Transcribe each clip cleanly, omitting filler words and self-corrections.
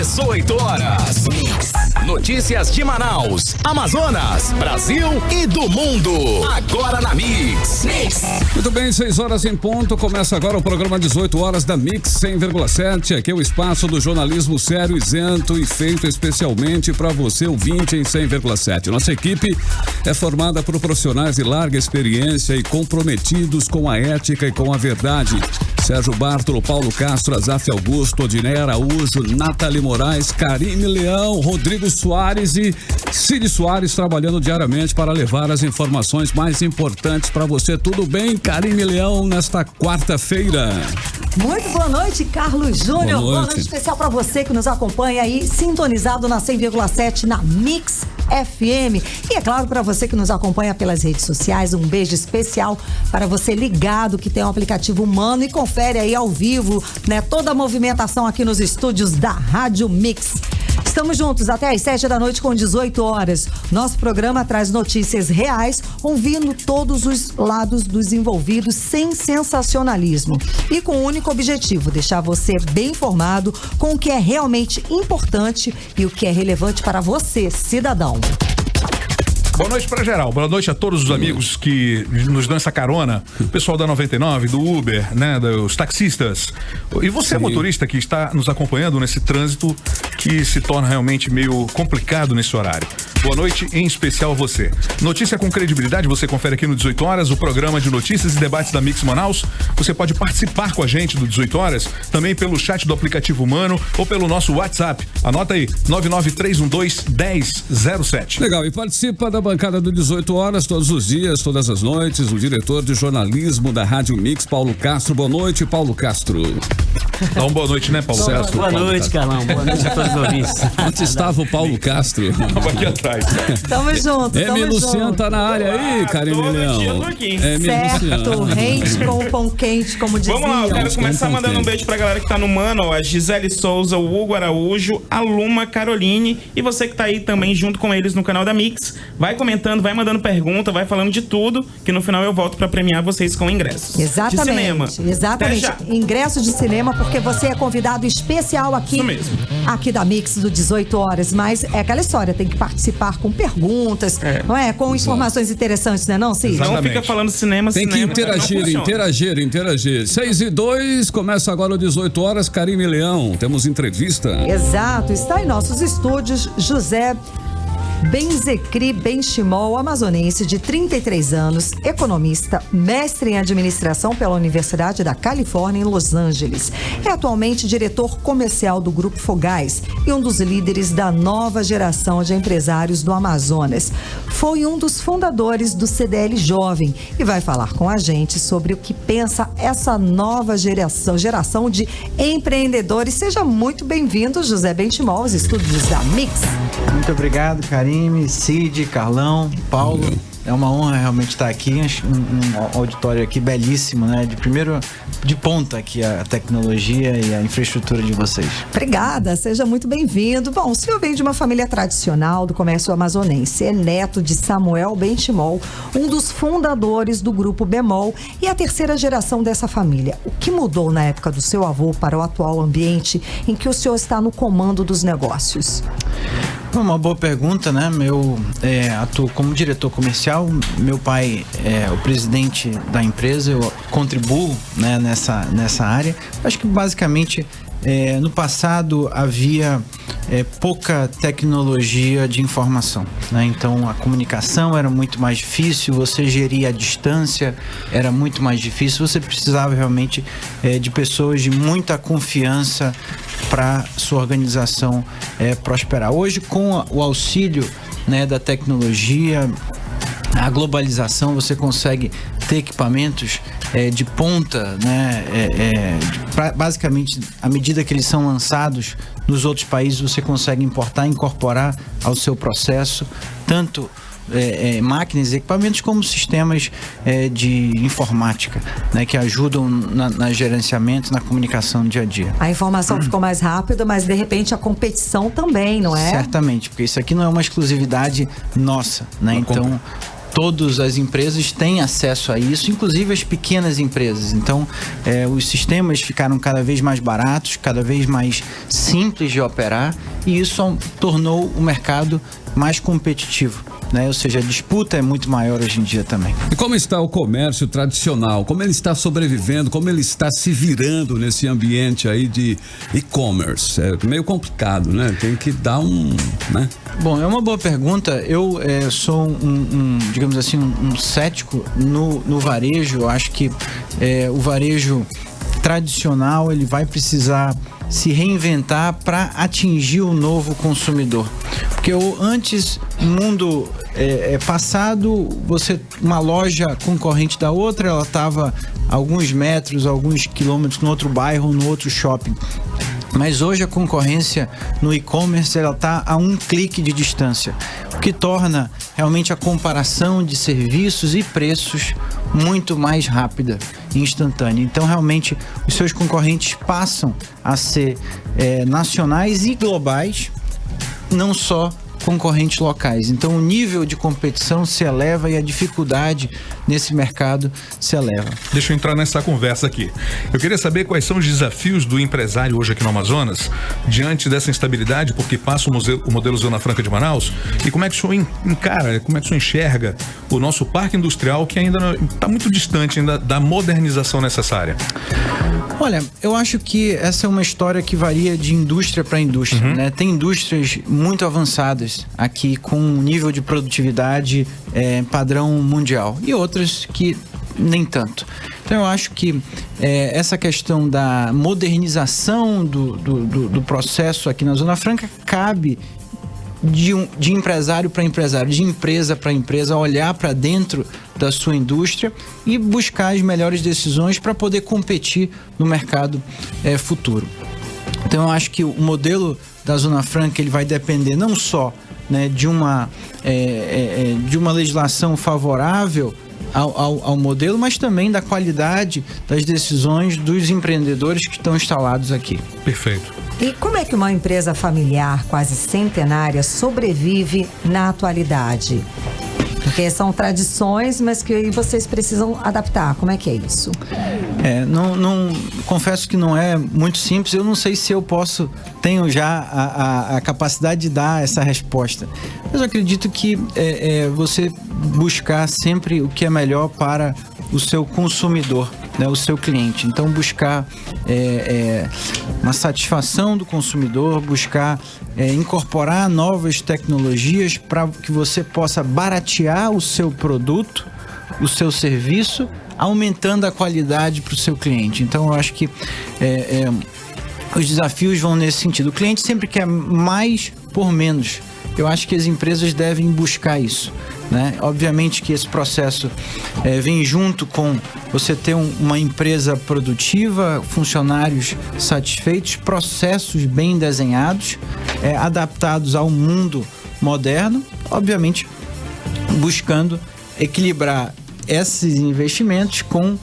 18 horas. Notícias de Manaus, Amazonas, Brasil e do mundo. Agora na Mix. Muito bem, 6 horas em ponto. Começa agora o programa 18 horas da Mix 100,7. Aqui é o espaço do jornalismo sério, isento e feito especialmente para você, ouvinte em 100,7. Nossa equipe é formada por profissionais de larga experiência e comprometidos com a ética e com a verdade. Sérgio Bartolo, Paulo Castro, Azaf Augusto, Odinei Araújo, Nathalie Moraes, Karime Leão, Rodrigo Soares e Cid Soares trabalhando diariamente para levar as informações mais importantes para você. Tudo bem, Karime Leão, nesta quarta-feira? Muito boa noite, Carlos Júnior. Boa noite especial para você que nos acompanha aí, sintonizado na 100,7 na Mix FM. E é claro, para você que nos acompanha pelas redes sociais, um beijo especial para você ligado que tem um aplicativo humano e confere aí ao vivo, né, toda a movimentação aqui nos estúdios da Rádio Mix. Estamos juntos até às 7 da noite com 18 horas. Nosso programa traz notícias reais, ouvindo todos os lados dos envolvidos sem sensacionalismo. E com o único objetivo, deixar você bem informado com o que é realmente importante e o que é relevante para você, cidadão. Boa noite pra geral, boa noite a todos os amigos que nos dão essa carona, o pessoal da 99, do Uber, né, dos taxistas. E você, motorista, que está nos acompanhando nesse trânsito que se torna realmente meio complicado nesse horário. Boa noite, em especial você. Notícia com credibilidade, você confere aqui no 18 horas, o programa de notícias e debates da Mix Manaus. Você pode participar com a gente do 18 horas, também pelo chat do aplicativo Humano ou pelo nosso WhatsApp. Anota aí, 99312-1007. Legal, e participa da bancada do 18 horas, todos os dias, todas as noites, o diretor de jornalismo da Rádio Mix, Paulo Castro. Boa noite, Paulo Castro. Dá uma boa noite, né, Paulo? Certo, boa noite, Carlão. Boa noite a todos os ouvintes. Onde estava o Paulo Castro? Aqui atrás. Tamo junto, M. Luciano tá na área aí, Karime Leão. Certo, rende com o pão quente, como diziam. Vamos lá, eu quero começar mandando um beijo pra galera que tá no Mano, ó, a Gisele Souza, o Hugo Araújo, a Luma Caroline e você que tá aí também junto com eles no canal da Mix. Vai comentando, vai mandando pergunta, vai falando de tudo, que no final eu volto pra premiar vocês com ingressos. Exatamente. De cinema. Exatamente. Ingresso de cinema, porque você é convidado especial aqui. Isso mesmo. Aqui da Mix do 18 horas. Mas é aquela história, tem que participar com perguntas, não é? Com informações interessantes, né, não, Cid? Não fica falando cinema, tem cinema. Tem que interagir. 6:02, começa agora o 18 horas, Karime Leão. Temos entrevista. Exato, está em nossos estúdios José Benzecri Benchimol, amazonense de 33 anos, economista, mestre em administração pela Universidade da Califórnia em Los Angeles. É atualmente diretor comercial do Grupo Fogás e um dos líderes da nova geração de empresários do Amazonas. Foi um dos fundadores do CDL Jovem e vai falar com a gente sobre o que pensa essa nova geração de empreendedores. Seja muito bem-vindo, José Benchimol, aos estúdios da Mix. Muito obrigado, Karime, Cid, Carlão, Paulo. É uma honra realmente estar aqui, um auditório aqui belíssimo, né? De ponta aqui a tecnologia e a infraestrutura de vocês. Obrigada, seja muito bem-vindo. Bom, o senhor vem de uma família tradicional do comércio amazonense, é neto de Samuel Benchimol, um dos fundadores do Grupo Bemol e a terceira geração dessa família. O que mudou na época do seu avô para o atual ambiente em que o senhor está no comando dos negócios? Uma boa pergunta, né? Eu atuo como diretor comercial, meu pai é o presidente da empresa, eu contribuo, né, nessa área. Acho que basicamente no passado havia pouca tecnologia de informação, né? Então a comunicação era muito mais difícil, você gerir a distância era muito mais difícil, você precisava realmente de pessoas de muita confiança para sua organização prosperar. Hoje, com o auxílio, né, da tecnologia, a globalização, você consegue ter equipamentos de ponta, né? Basicamente, à medida que eles são lançados nos outros países, você consegue importar e incorporar ao seu processo tanto máquinas e equipamentos como sistemas de informática, né, que ajudam na gerenciamento, na comunicação do dia a dia. A informação ficou mais rápida, mas de repente a competição também, não é? Certamente, porque isso aqui não é uma exclusividade nossa, né? Então todas as empresas têm acesso a isso, inclusive as pequenas empresas. Então, os sistemas ficaram cada vez mais baratos, cada vez mais simples de operar, e isso tornou o mercado mais competitivo, né? Ou seja, a disputa é muito maior hoje em dia também. E como está o comércio tradicional? Como ele está sobrevivendo? Como ele está se virando nesse ambiente aí de e-commerce? É meio complicado, né? Tem que dar né? Bom, é uma boa pergunta. Eu sou digamos assim, um cético no varejo. Eu acho que o varejo tradicional ele vai precisar se reinventar para atingir o novo consumidor. Porque antes, no mundo passado, uma loja concorrente da outra, ela estava alguns metros, alguns quilômetros no outro bairro, no outro shopping. Mas hoje a concorrência no e-commerce ela está a um clique de distância, o que torna realmente a comparação de serviços e preços muito mais rápida e instantânea. Então realmente os seus concorrentes passam a ser nacionais e globais, não só concorrentes locais. Então o nível de competição se eleva e a dificuldade nesse mercado se eleva. Deixa eu entrar nessa conversa aqui. Eu queria saber quais são os desafios do empresário hoje aqui no Amazonas, diante dessa instabilidade, porque passa o modelo Zona Franca de Manaus, e como é que o senhor encara, como é que o senhor enxerga o nosso parque industrial, que ainda está muito distante ainda da modernização necessária? Olha, eu acho que essa é uma história que varia de indústria para indústria, né? Tem indústrias muito avançadas aqui com um nível de produtividade padrão mundial e outras que nem tanto. Então eu acho que essa questão da modernização do processo aqui na Zona Franca cabe de empresário para empresário, de empresa para empresa, olhar para dentro da sua indústria e buscar as melhores decisões para poder competir no mercado futuro. Então eu acho que o modelo da Zona Franca ele vai depender não só, né, de uma legislação favorável ao modelo, mas também da qualidade das decisões dos empreendedores que estão instalados aqui. Perfeito. E como é que uma empresa familiar quase centenária sobrevive na atualidade? Porque são tradições, mas que vocês precisam adaptar. Como é que é isso? Confesso que não é muito simples. Eu não sei se eu tenho já a capacidade de dar essa resposta. Mas eu acredito que você buscar sempre o que é melhor para o seu consumidor, né, o seu cliente. Então, buscar uma satisfação do consumidor, buscar incorporar novas tecnologias para que você possa baratear o seu produto, o seu serviço, aumentando a qualidade para o seu cliente. Então, eu acho que os desafios vão nesse sentido. O cliente sempre quer mais por menos. Eu acho que as empresas devem buscar isso, né? Obviamente que esse processo vem junto com você ter uma empresa produtiva, funcionários satisfeitos, processos bem desenhados, adaptados ao mundo moderno, obviamente buscando equilibrar esses investimentos com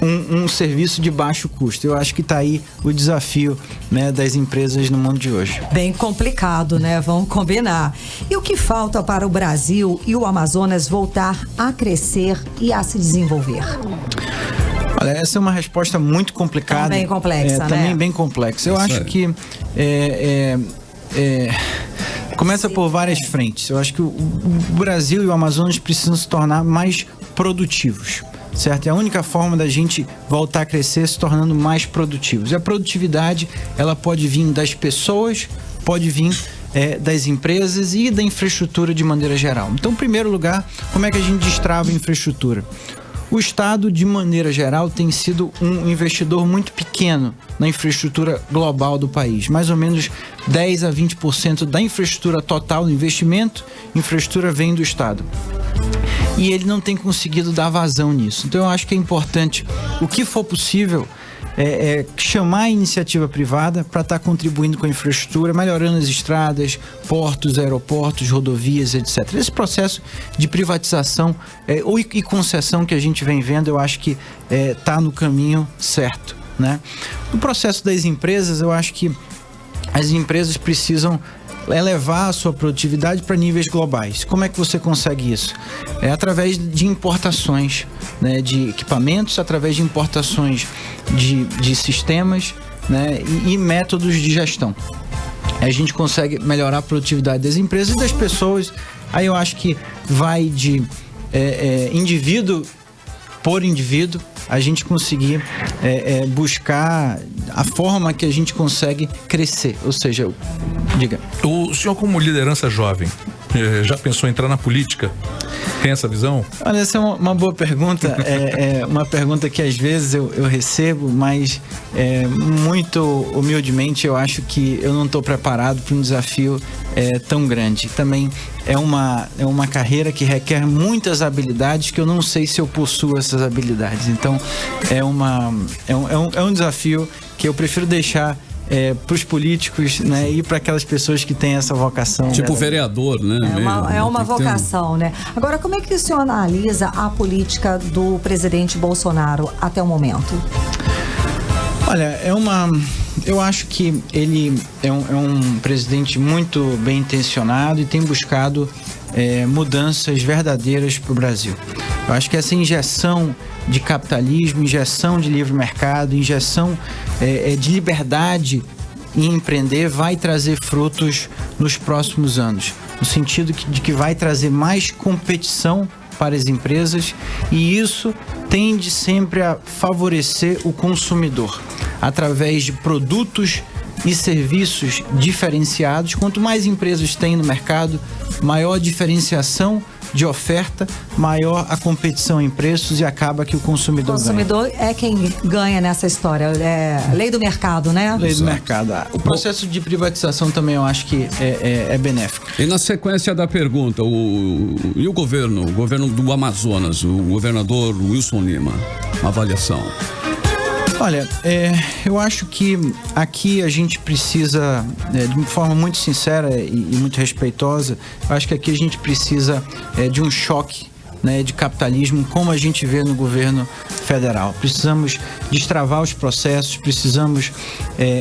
um serviço de baixo custo. Eu acho que está aí o desafio, né, das empresas no mundo de hoje. Bem complicado, né? Vamos combinar. E o que falta para o Brasil e o Amazonas voltar a crescer e a se desenvolver? Olha, essa é uma resposta muito complicada. Também complexa, né? Também bem complexa. Eu acho que começa por várias frentes. Eu acho que o Brasil e o Amazonas precisam se tornar mais produtivos, certo? É a única forma da gente voltar a crescer se tornando mais produtivos. E a produtividade, ela pode vir das pessoas, pode vir das empresas e da infraestrutura de maneira geral. Então, em primeiro lugar, como é que a gente destrava a infraestrutura? O Estado, de maneira geral, tem sido um investidor muito pequeno na infraestrutura global do país. Mais ou menos 10 a 20% da infraestrutura total do investimento, infraestrutura vem do Estado. E ele não tem conseguido dar vazão nisso. Então eu acho que é importante, o que for possível, chamar a iniciativa privada para estar contribuindo com a infraestrutura, melhorando as estradas, portos, aeroportos, rodovias, etc. Esse processo de privatização e concessão que a gente vem vendo, eu acho que está no caminho certo, né? No processo das empresas, eu acho que as empresas precisam elevar a sua produtividade para níveis globais. Como é que você consegue isso? É através de importações, né, de equipamentos, através de importações de sistemas, né, e métodos de gestão. A gente consegue melhorar a produtividade das empresas e das pessoas. Aí eu acho que vai de indivíduo por indivíduo, a gente conseguir buscar a forma que a gente consegue crescer. Ou seja, diga. O senhor, como liderança jovem, já pensou em entrar na política? Tem essa visão? Olha, essa é uma boa pergunta. É uma pergunta que às vezes eu recebo, mas muito humildemente eu acho que eu não estou preparado para um desafio tão grande. Também é uma carreira que requer muitas habilidades que eu não sei se eu possuo essas habilidades. Então é um desafio que eu prefiro deixar para os políticos, né, e para aquelas pessoas que têm essa vocação. Tipo vereador, né? É uma vocação, né? Agora, como é que o senhor analisa a política do presidente Bolsonaro até o momento? Olha, eu acho que ele é um presidente muito bem intencionado e tem buscado mudanças verdadeiras para o Brasil. Eu acho que essa injeção de capitalismo, injeção de livre mercado, injeção de liberdade em empreender vai trazer frutos nos próximos anos, no sentido de que vai trazer mais competição para as empresas, e isso tende sempre a favorecer o consumidor através de produtos e serviços diferenciados. Quanto mais empresas tem no mercado, maior diferenciação de oferta, maior a competição em preços e acaba que o consumidor ganha. É quem ganha nessa história. É lei do mercado, né? Lei do mercado. O processo de privatização também eu acho que é benéfico. E na sequência da pergunta, e o governo do Amazonas, o governador Wilson Lima, uma avaliação? Olha, eu acho que aqui a gente precisa, de forma muito sincera e muito respeitosa, eu acho que aqui a gente precisa de um choque, né, de capitalismo, como a gente vê no governo federal. Precisamos destravar os processos, precisamos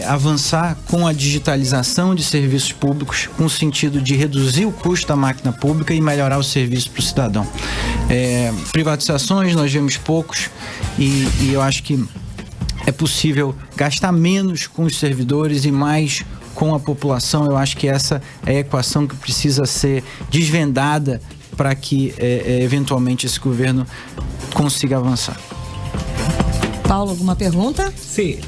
avançar com a digitalização de serviços públicos, com o sentido de reduzir o custo da máquina pública e melhorar o serviço para o cidadão. Privatizações nós vemos poucos e eu acho que é possível gastar menos com os servidores e mais com a população. Eu acho que essa é a equação que precisa ser desvendada para que, eventualmente, esse governo consiga avançar. Paulo, alguma pergunta? Sim,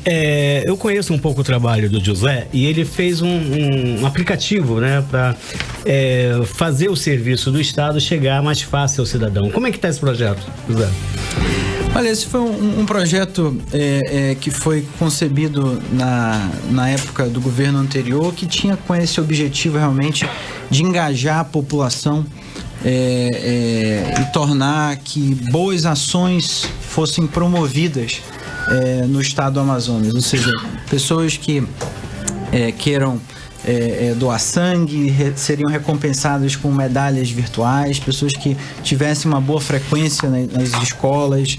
eu conheço um pouco o trabalho do José e ele fez um aplicativo, né, para fazer o serviço do Estado chegar mais fácil ao cidadão. Como é que está esse projeto, José? Olha, esse foi um projeto que foi concebido na época do governo anterior, que tinha com esse objetivo realmente de engajar a população e tornar que boas ações fossem promovidas no estado do Amazonas. Ou seja, pessoas que queiram doar sangue seriam recompensadas com medalhas virtuais, pessoas que tivessem uma boa frequência nas escolas,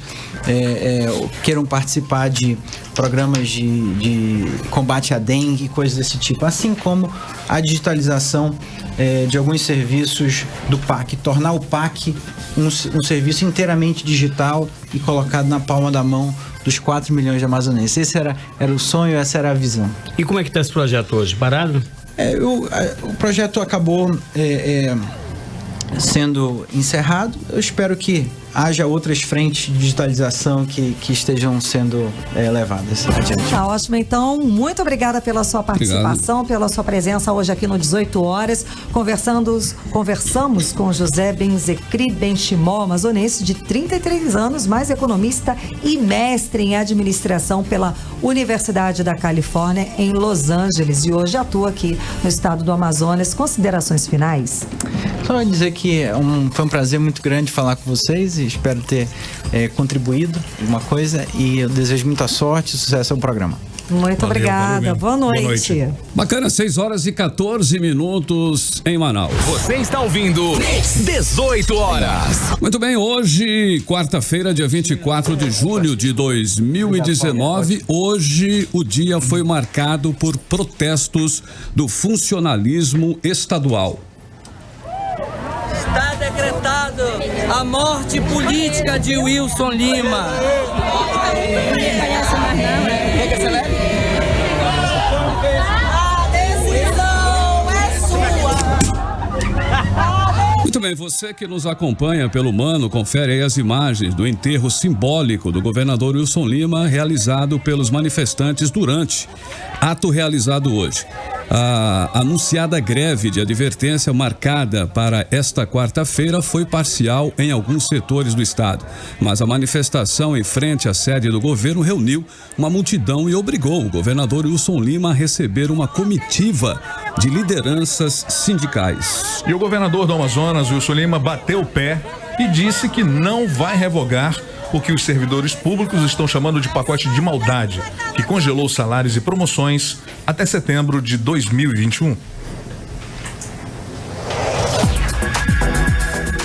queiram participar de programas de combate à dengue, coisas desse tipo, assim como a digitalização de alguns serviços do PAC, tornar o PAC um serviço inteiramente digital e colocado na palma da mão dos 4 milhões de amazonenses. Esse era o sonho, essa era a visão. E como é que está esse projeto hoje? Parado? O projeto acabou sendo encerrado. Eu espero que haja outras frentes de digitalização que estejam sendo levadas adiante. Tá ótimo, então, muito obrigada pela sua participação, pela sua presença hoje aqui no 18 horas. Conversamos com José Benzecri Benchimol, amazonense de 33 anos, mais economista e mestre em administração pela Universidade da Califórnia em Los Angeles, e hoje atua aqui no estado do Amazonas. Considerações finais? Só dizer que foi um prazer muito grande falar com vocês e espero ter contribuído alguma coisa, e eu desejo muita sorte e sucesso ao programa. Muito obrigada. Boa noite. Bacana, 6h14 em Manaus. Você está ouvindo 18 horas. Muito bem, hoje, quarta-feira, dia 24 de julho de 2019, hoje o dia foi marcado por protestos do funcionalismo estadual. Está decretado a morte política de Wilson Lima. Muito bem, você que nos acompanha pelo Mano, confere aí as imagens do enterro simbólico do governador Wilson Lima, realizado pelos manifestantes durante ato realizado hoje. A anunciada greve de advertência marcada para esta quarta-feira foi parcial em alguns setores do estado, mas a manifestação em frente à sede do governo reuniu uma multidão e obrigou o governador Wilson Lima a receber uma comitiva de lideranças sindicais. E o governador do Amazonas, Wilson Lima, bateu o pé e disse que não vai revogar o que os servidores públicos estão chamando de pacote de maldade, que congelou salários e promoções até setembro de 2021.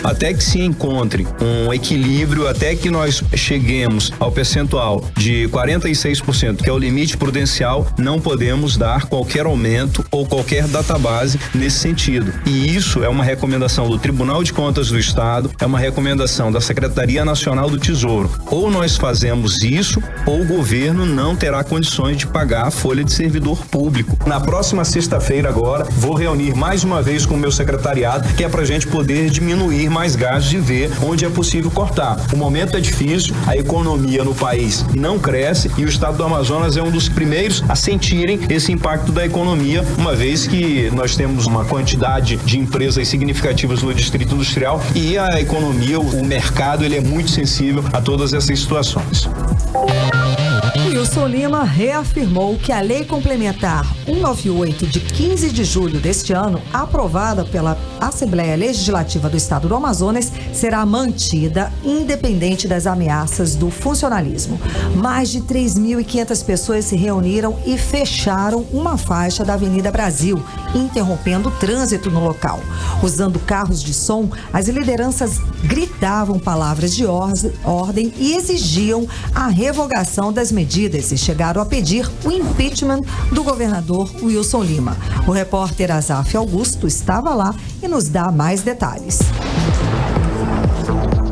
Até que se encontre um equilíbrio, até que nós cheguemos ao percentual de 46%, que é o limite prudencial, não podemos dar qualquer aumento ou qualquer database nesse sentido. E isso é uma recomendação do Tribunal de Contas do Estado, é uma recomendação da Secretaria Nacional do Tesouro. Ou nós fazemos isso, ou o governo não terá condições de pagar a folha de servidor público. Na próxima sexta-feira agora, vou reunir mais uma vez com o meu secretariado, que é pra gente poder diminuir mais gastos e ver onde é possível cortar. O momento é difícil, a economia no país não cresce e o estado do Amazonas é um dos primeiros a sentirem esse impacto da economia, uma vez que nós temos uma quantidade de empresas significativas no distrito industrial e a economia, o mercado, ele é muito sensível a todas essas situações. Wilson Lima reafirmou que a Lei Complementar 198 de 15 de julho deste ano, aprovada pela Assembleia Legislativa do Estado do Amazonas, será mantida independente das ameaças do funcionalismo. Mais de 3.500 pessoas se reuniram e fecharam uma faixa da Avenida Brasil, interrompendo o trânsito no local. Usando carros de som, as lideranças gritavam palavras de ordem e exigiam a revogação das medidas e chegaram a pedir o impeachment do governador Wilson Lima. O repórter Azaf Augusto estava lá e nos dá mais detalhes.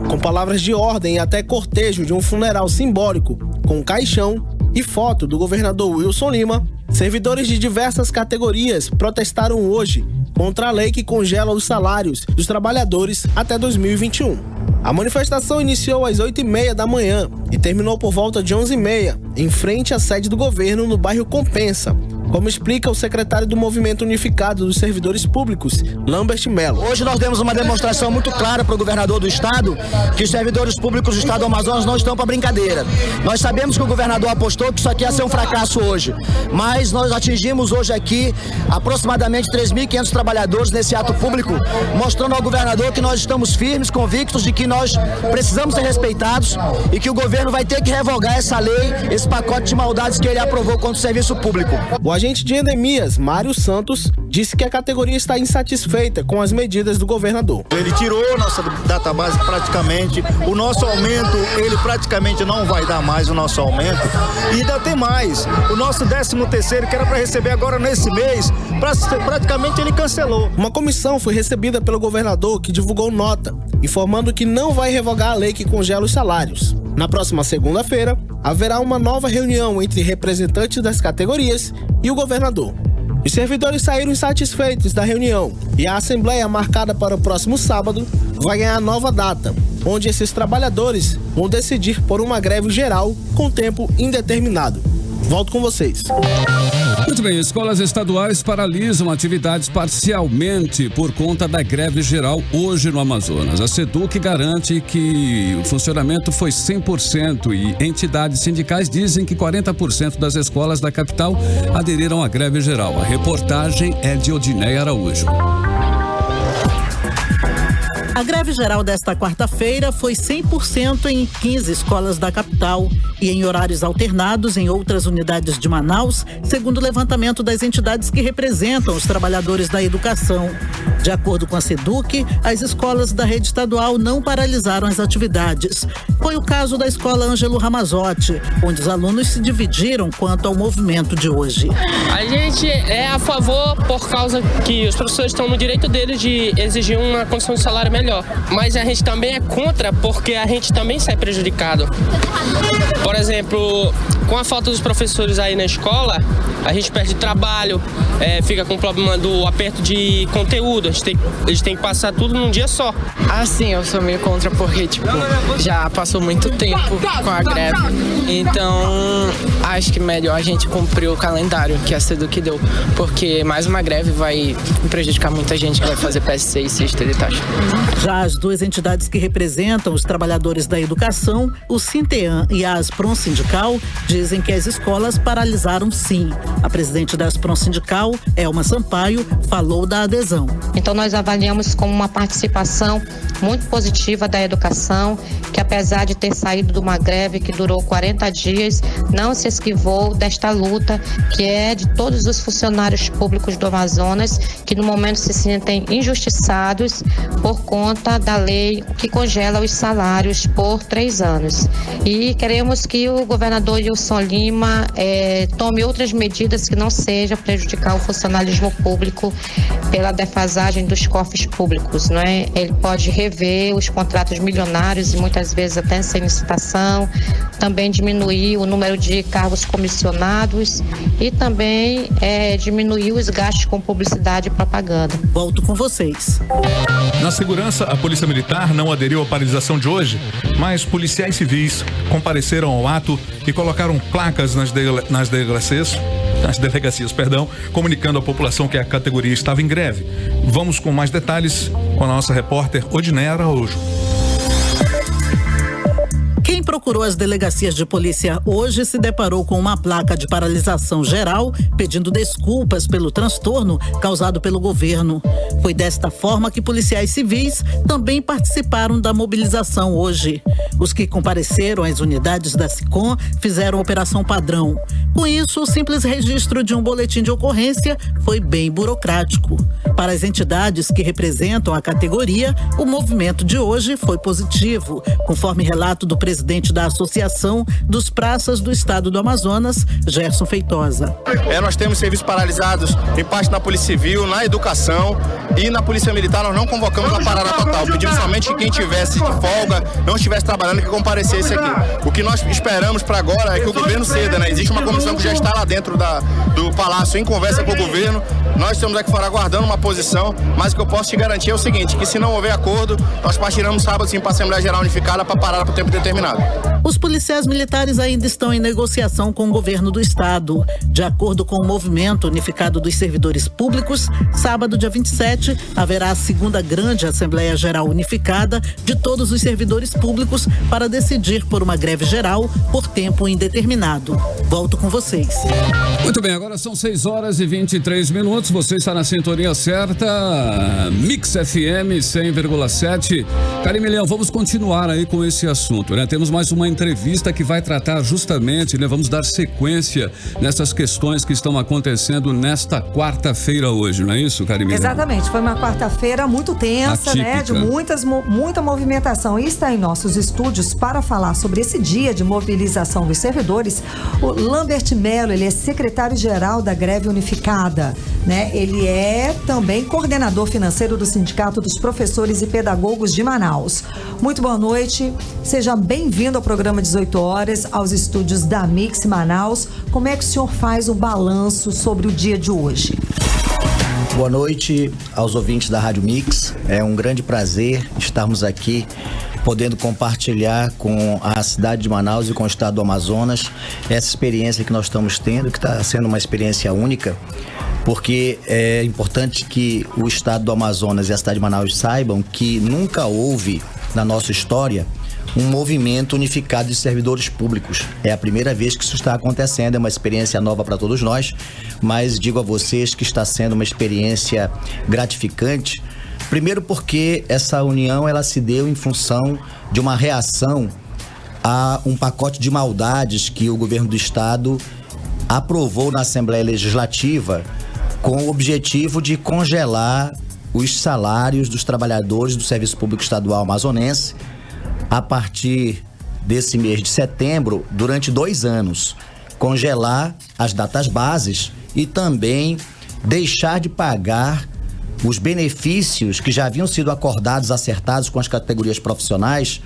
Com palavras de ordem e até cortejo de um funeral simbólico, com caixão e foto do governador Wilson Lima, servidores de diversas categorias protestaram hoje contra a lei que congela os salários dos trabalhadores até 2021. A manifestação iniciou às 8h30 da manhã e terminou por volta de 11h30, em frente à sede do governo no bairro Compensa, como explica o secretário do Movimento Unificado dos Servidores Públicos, Lambert Melo. Hoje nós demos uma demonstração muito clara para o governador do estado que os servidores públicos do estado do Amazonas não estão para brincadeira. Nós sabemos que o governador apostou que isso aqui ia ser um fracasso hoje, mas nós atingimos hoje aqui aproximadamente 3.500 trabalhadores nesse ato público, mostrando ao governador que nós estamos firmes, convictos de que nós precisamos ser respeitados e que o governo vai ter que revogar essa lei, esse pacote de maldades que ele aprovou contra o serviço público. O agente de endemias, Mário Santos, disse que a categoria está insatisfeita com as medidas do governador. Ele tirou nossa database praticamente, o nosso aumento, ele praticamente não vai dar mais o nosso aumento. E ainda tem mais, o nosso 13º, que era para receber agora nesse mês, praticamente ele cancelou. Uma comissão foi recebida pelo governador que divulgou nota, informando que não vai revogar a lei que congela os salários. Na próxima segunda-feira, haverá uma nova reunião entre representantes das categorias e o governador. Os servidores saíram insatisfeitos da reunião e a assembleia marcada para o próximo sábado vai ganhar nova data, onde esses trabalhadores vão decidir por uma greve geral com tempo indeterminado. Volto com vocês. Muito bem, escolas estaduais paralisam atividades parcialmente por conta da greve geral hoje no Amazonas. A SEDUC garante que o funcionamento foi 100% e entidades sindicais dizem que 40% das escolas da capital aderiram à greve geral. A reportagem é de Odineia Araújo. A greve geral desta quarta-feira foi 100% em 15 escolas da capital e em horários alternados em outras unidades de Manaus, segundo o levantamento das entidades que representam os trabalhadores da educação. De acordo com a SEDUC, as escolas da rede estadual não paralisaram as atividades. Foi o caso da escola Ângelo Ramazotti, onde os alunos se dividiram quanto ao movimento de hoje. A gente é a favor por causa que os professores estão no direito deles de exigir uma condição de salário melhor. Mas a gente também é contra porque a gente também sai prejudicado. Por exemplo, com a falta dos professores aí na escola, a gente perde trabalho, fica com o problema do aperto de conteúdo. Eles têm que passar tudo num dia só. Assim, eu sou meio contra porque, já passou muito tempo com a greve. Então, acho que melhor a gente cumprir o calendário que a SEDUC deu. Porque mais uma greve vai prejudicar muita gente que vai fazer PSC e Cista de taxa. Já as duas entidades que representam os trabalhadores da educação, o Sintean e a Aspron Sindical, dizem que as escolas paralisaram sim. A presidente da Aspron Sindical, Elma Sampaio, falou da adesão. Então nós avaliamos como uma participação muito positiva da educação, que apesar de ter saído de uma greve que durou 40 dias, não se esquivou desta luta, que é de todos os funcionários públicos do Amazonas, que no momento se sentem injustiçados por conta da lei que congela os salários por 3 anos. E queremos que o governador Wilson Lima tome outras medidas que não seja prejudicar o funcionalismo público pela defasagem dos cofres públicos, não é? Ele pode rever os contratos milionários e muitas vezes até sem licitação, também diminuir o número de cargos comissionados e também diminuir os gastos com publicidade e propaganda. Volto com vocês. Na segurança, a Polícia Militar não aderiu à paralisação de hoje, mas policiais civis compareceram ao ato e colocaram placas nas delegacias, comunicando à população que a categoria estava em greve. Vamos com mais detalhes com a nossa repórter Odineia Araújo. Quem procurou as delegacias de polícia hoje se deparou com uma placa de paralisação geral pedindo desculpas pelo transtorno causado pelo governo. Foi desta forma que policiais civis também participaram da mobilização hoje. Os que compareceram às unidades da SICOM fizeram operação padrão. Com isso, o simples registro de um boletim de ocorrência foi bem burocrático. Para as entidades que representam a categoria, o movimento de hoje foi positivo, conforme relato do presidente da Associação dos Praças do Estado do Amazonas, Gerson Feitosa. Nós temos serviços paralisados em parte na Polícia Civil, na Educação e na Polícia Militar. Nós não convocamos a parada total. Pedimos somente que quem tivesse de folga, não estivesse trabalhando, que comparecesse aqui. O que nós esperamos para agora é que o governo ceda, né? Existe uma comissão que já está lá dentro do Palácio em conversa com o governo. Nós estamos aqui fora aguardando uma posição, mas o que eu posso te garantir é o seguinte, que se não houver acordo, nós partiremos sábado sim para a Assembleia Geral Unificada para parar por tempo determinado. Os policiais militares ainda estão em negociação com o governo do estado. De acordo com o Movimento Unificado dos Servidores Públicos, sábado, dia 27, haverá a segunda grande Assembleia Geral Unificada de todos os servidores públicos para decidir por uma greve geral por tempo indeterminado. Volto com vocês. Muito bem, agora são 6h23. Você está na sintonia certa, Mix FM 100,7. Karime Leão, vamos continuar aí com esse assunto, né? Temos mais uma entrevista que vai tratar justamente, né? Vamos dar sequência nessas questões que estão acontecendo nesta quarta-feira hoje, não é isso, Karime Leão? Exatamente, foi uma quarta-feira muito tensa, atípica, né? De muita movimentação. E está em nossos estúdios para falar sobre esse dia de mobilização dos servidores, o Lambert Melo, ele é secretário-geral da Greve Unificada, né? Ele é também coordenador financeiro do Sindicato dos Professores e Pedagogos de Manaus. Muito boa noite, seja bem-vindo ao programa 18 horas, aos estúdios da Mix Manaus. Como é que o senhor faz o balanço sobre o dia de hoje? Boa noite aos ouvintes da Rádio Mix. É um grande prazer estarmos aqui podendo compartilhar com a cidade de Manaus e com o estado do Amazonas essa experiência que nós estamos tendo, que está sendo uma experiência única, porque é importante que o estado do Amazonas e a cidade de Manaus saibam que nunca houve na nossa história um movimento unificado de servidores públicos. É a primeira vez que isso está acontecendo, é uma experiência nova para todos nós, mas digo a vocês que está sendo uma experiência gratificante. Primeiro porque essa união ela se deu em função de uma reação a um pacote de maldades que o governo do estado aprovou na Assembleia Legislativa com o objetivo de congelar os salários dos trabalhadores do Serviço Público Estadual amazonense a partir desse mês de setembro, durante 2 anos. Congelar as datas bases e também deixar de pagar os benefícios que já haviam sido acordados, acertados com as categorias profissionais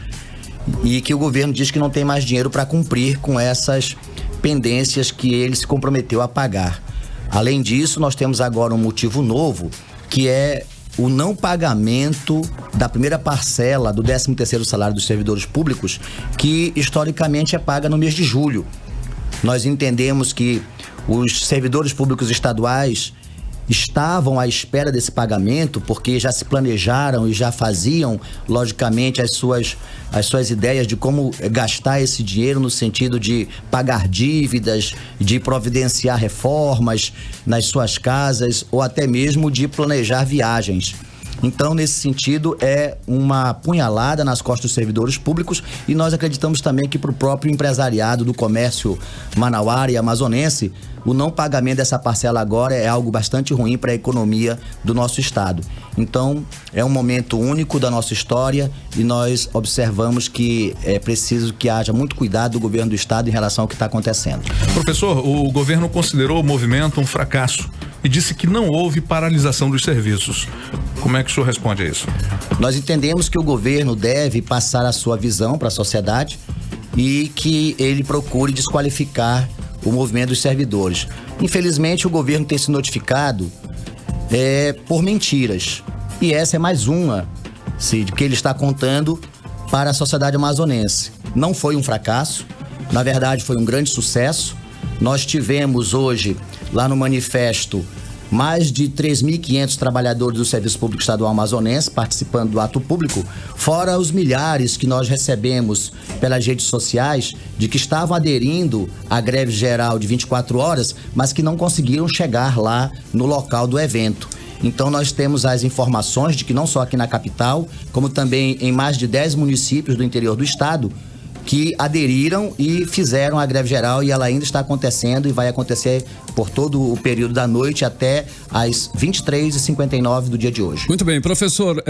e que o governo diz que não tem mais dinheiro para cumprir com essas pendências que ele se comprometeu a pagar. Além disso, nós temos agora um motivo novo, que é o não pagamento da primeira parcela do 13º salário dos servidores públicos, que historicamente é paga no mês de julho. Nós entendemos que os servidores públicos estaduais estavam à espera desse pagamento porque já se planejaram e já faziam, logicamente, as suas ideias de como gastar esse dinheiro no sentido de pagar dívidas, de providenciar reformas nas suas casas ou até mesmo de planejar viagens. Então, nesse sentido, é uma punhalada nas costas dos servidores públicos e nós acreditamos também que para o próprio empresariado do comércio manauara e amazonense, o não pagamento dessa parcela agora é algo bastante ruim para a economia do nosso estado. Então, é um momento único da nossa história e nós observamos que é preciso que haja muito cuidado do governo do estado em relação ao que está acontecendo. Professor, o governo considerou o movimento um fracasso e disse que não houve paralisação dos serviços. Como é que o senhor responde a isso? Nós entendemos que o governo deve passar a sua visão para a sociedade e que ele procure desqualificar o movimento dos servidores. Infelizmente, o governo tem se notificado por mentiras. E essa é mais uma, Cid, que ele está contando para a sociedade amazonense. Não foi um fracasso, na verdade foi um grande sucesso. Nós tivemos hoje, lá no manifesto, mais de 3.500 trabalhadores do Serviço Público Estadual amazonense participando do ato público, fora os milhares que nós recebemos pelas redes sociais de que estavam aderindo à greve geral de 24 horas, mas que não conseguiram chegar lá no local do evento. Então nós temos as informações de que não só aqui na capital, como também em mais de 10 municípios do interior do estado, que aderiram e fizeram a greve geral e ela ainda está acontecendo e vai acontecer por todo o período da noite até às 23h59 do dia de hoje. Muito bem, professor,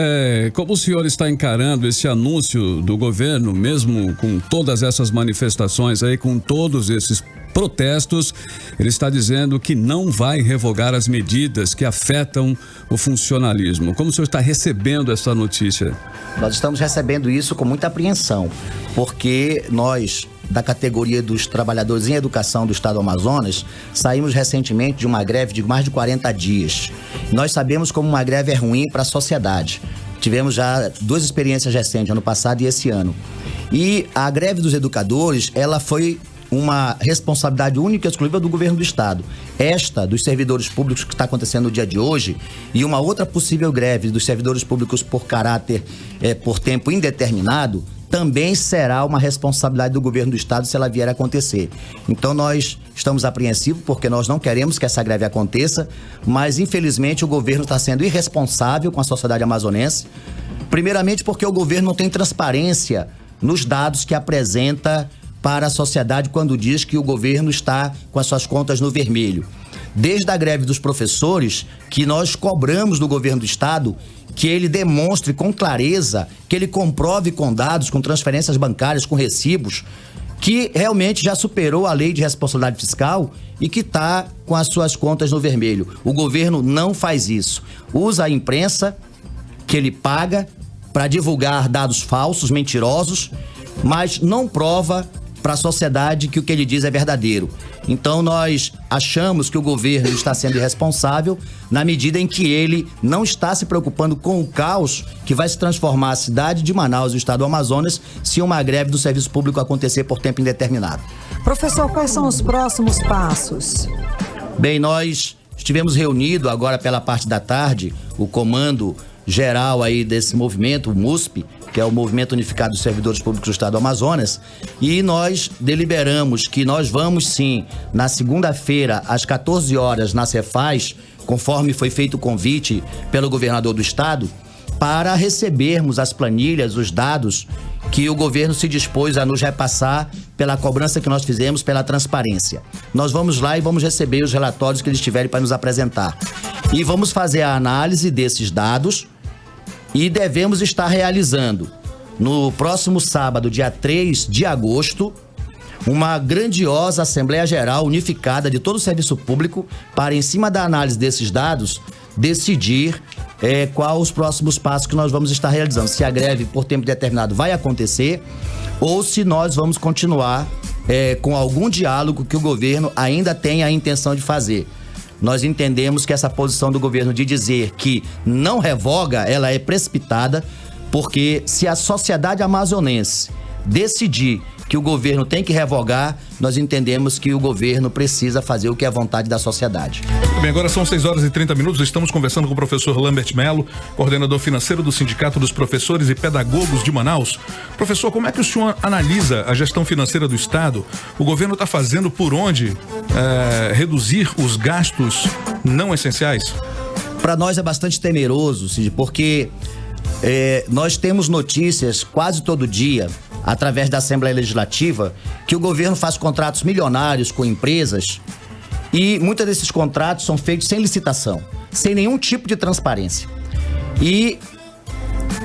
como o senhor está encarando esse anúncio do governo, mesmo com todas essas manifestações aí, com todos esses protestos, ele está dizendo que não vai revogar as medidas que afetam o funcionalismo. Como o senhor está recebendo essa notícia? Nós estamos recebendo isso com muita apreensão, porque nós, da categoria dos trabalhadores em educação do estado do Amazonas, saímos recentemente de uma greve de mais de 40 dias. Nós sabemos como uma greve é ruim para a sociedade. Tivemos já 2 experiências recentes, ano passado e esse ano. E a greve dos educadores, ela foi uma responsabilidade única e exclusiva do governo do estado. Esta, dos servidores públicos, que está acontecendo no dia de hoje, e uma outra possível greve dos servidores públicos por caráter, por tempo indeterminado, também será uma responsabilidade do governo do estado se ela vier a acontecer. Então nós estamos apreensivos porque nós não queremos que essa greve aconteça, mas infelizmente o governo está sendo irresponsável com a sociedade amazonense, primeiramente porque o governo não tem transparência nos dados que apresenta para a sociedade quando diz que o governo está com as suas contas no vermelho. Desde a greve dos professores, que nós cobramos do governo do estado que ele demonstre com clareza, que ele comprove com dados, com transferências bancárias, com recibos, que realmente já superou a lei de responsabilidade fiscal e que está com as suas contas no vermelho. O governo não faz isso. Usa a imprensa que ele paga para divulgar dados falsos, mentirosos, mas não prova para a sociedade que o que ele diz é verdadeiro. Então nós achamos que o governo está sendo irresponsável na medida em que ele não está se preocupando com o caos que vai se transformar a cidade de Manaus e o estado do Amazonas se uma greve do serviço público acontecer por tempo indeterminado. Professor, quais são os próximos passos? Bem, nós estivemos reunidos agora pela parte da tarde, o comando geral aí desse movimento, o MUSP, que é o Movimento Unificado dos Servidores Públicos do Estado do Amazonas, e nós deliberamos que nós vamos sim, na segunda-feira, às 14 horas, na Cefaz, conforme foi feito o convite pelo governador do estado, para recebermos as planilhas, os dados que o governo se dispôs a nos repassar pela cobrança que nós fizemos, pela transparência. Nós vamos lá e vamos receber os relatórios que eles tiverem para nos apresentar. E vamos fazer a análise desses dados e devemos estar realizando, no próximo sábado, dia 3 de agosto, uma grandiosa Assembleia Geral unificada de todo o serviço público para, em cima da análise desses dados, decidir quais os próximos passos que nós vamos estar realizando. Se a greve por tempo determinado vai acontecer ou se nós vamos continuar com algum diálogo que o governo ainda tem a intenção de fazer. Nós entendemos que essa posição do governo de dizer que não revoga, ela é precipitada, porque se a sociedade amazonense decidir que o governo tem que revogar, nós entendemos que o governo precisa fazer o que é a vontade da sociedade. Bem, agora são 6h30, estamos conversando com o professor Lambert Melo, coordenador financeiro do Sindicato dos Professores e Pedagogos de Manaus. Professor, como é que o senhor analisa a gestão financeira do Estado? O governo está fazendo por onde reduzir os gastos não essenciais? Para nós é bastante temeroso, Cid, porque nós temos notícias quase todo dia, através da Assembleia Legislativa, que o governo faz contratos milionários com empresas e muitos desses contratos são feitos sem licitação, sem nenhum tipo de transparência. E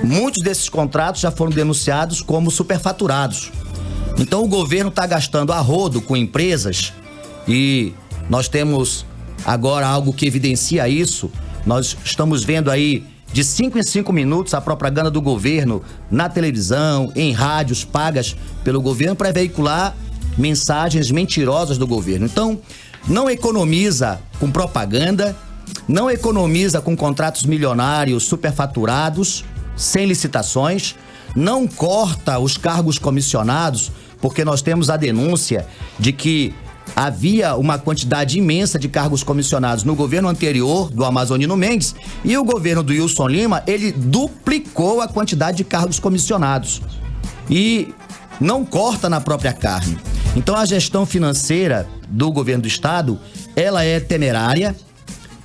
muitos desses contratos já foram denunciados como superfaturados. Então o governo está gastando a rodo com empresas e nós temos agora algo que evidencia isso. Nós estamos vendo aí de 5 em 5 minutos a propaganda do governo na televisão, em rádios pagas pelo governo para veicular mensagens mentirosas do governo. Então, não economiza com propaganda, não economiza com contratos milionários superfaturados, sem licitações, não corta os cargos comissionados, porque nós temos a denúncia de que havia uma quantidade imensa de cargos comissionados no governo anterior do Amazonino Mendes e o governo do Wilson Lima, ele duplicou a quantidade de cargos comissionados e não corta na própria carne. Então a gestão financeira do governo do estado, ela é temerária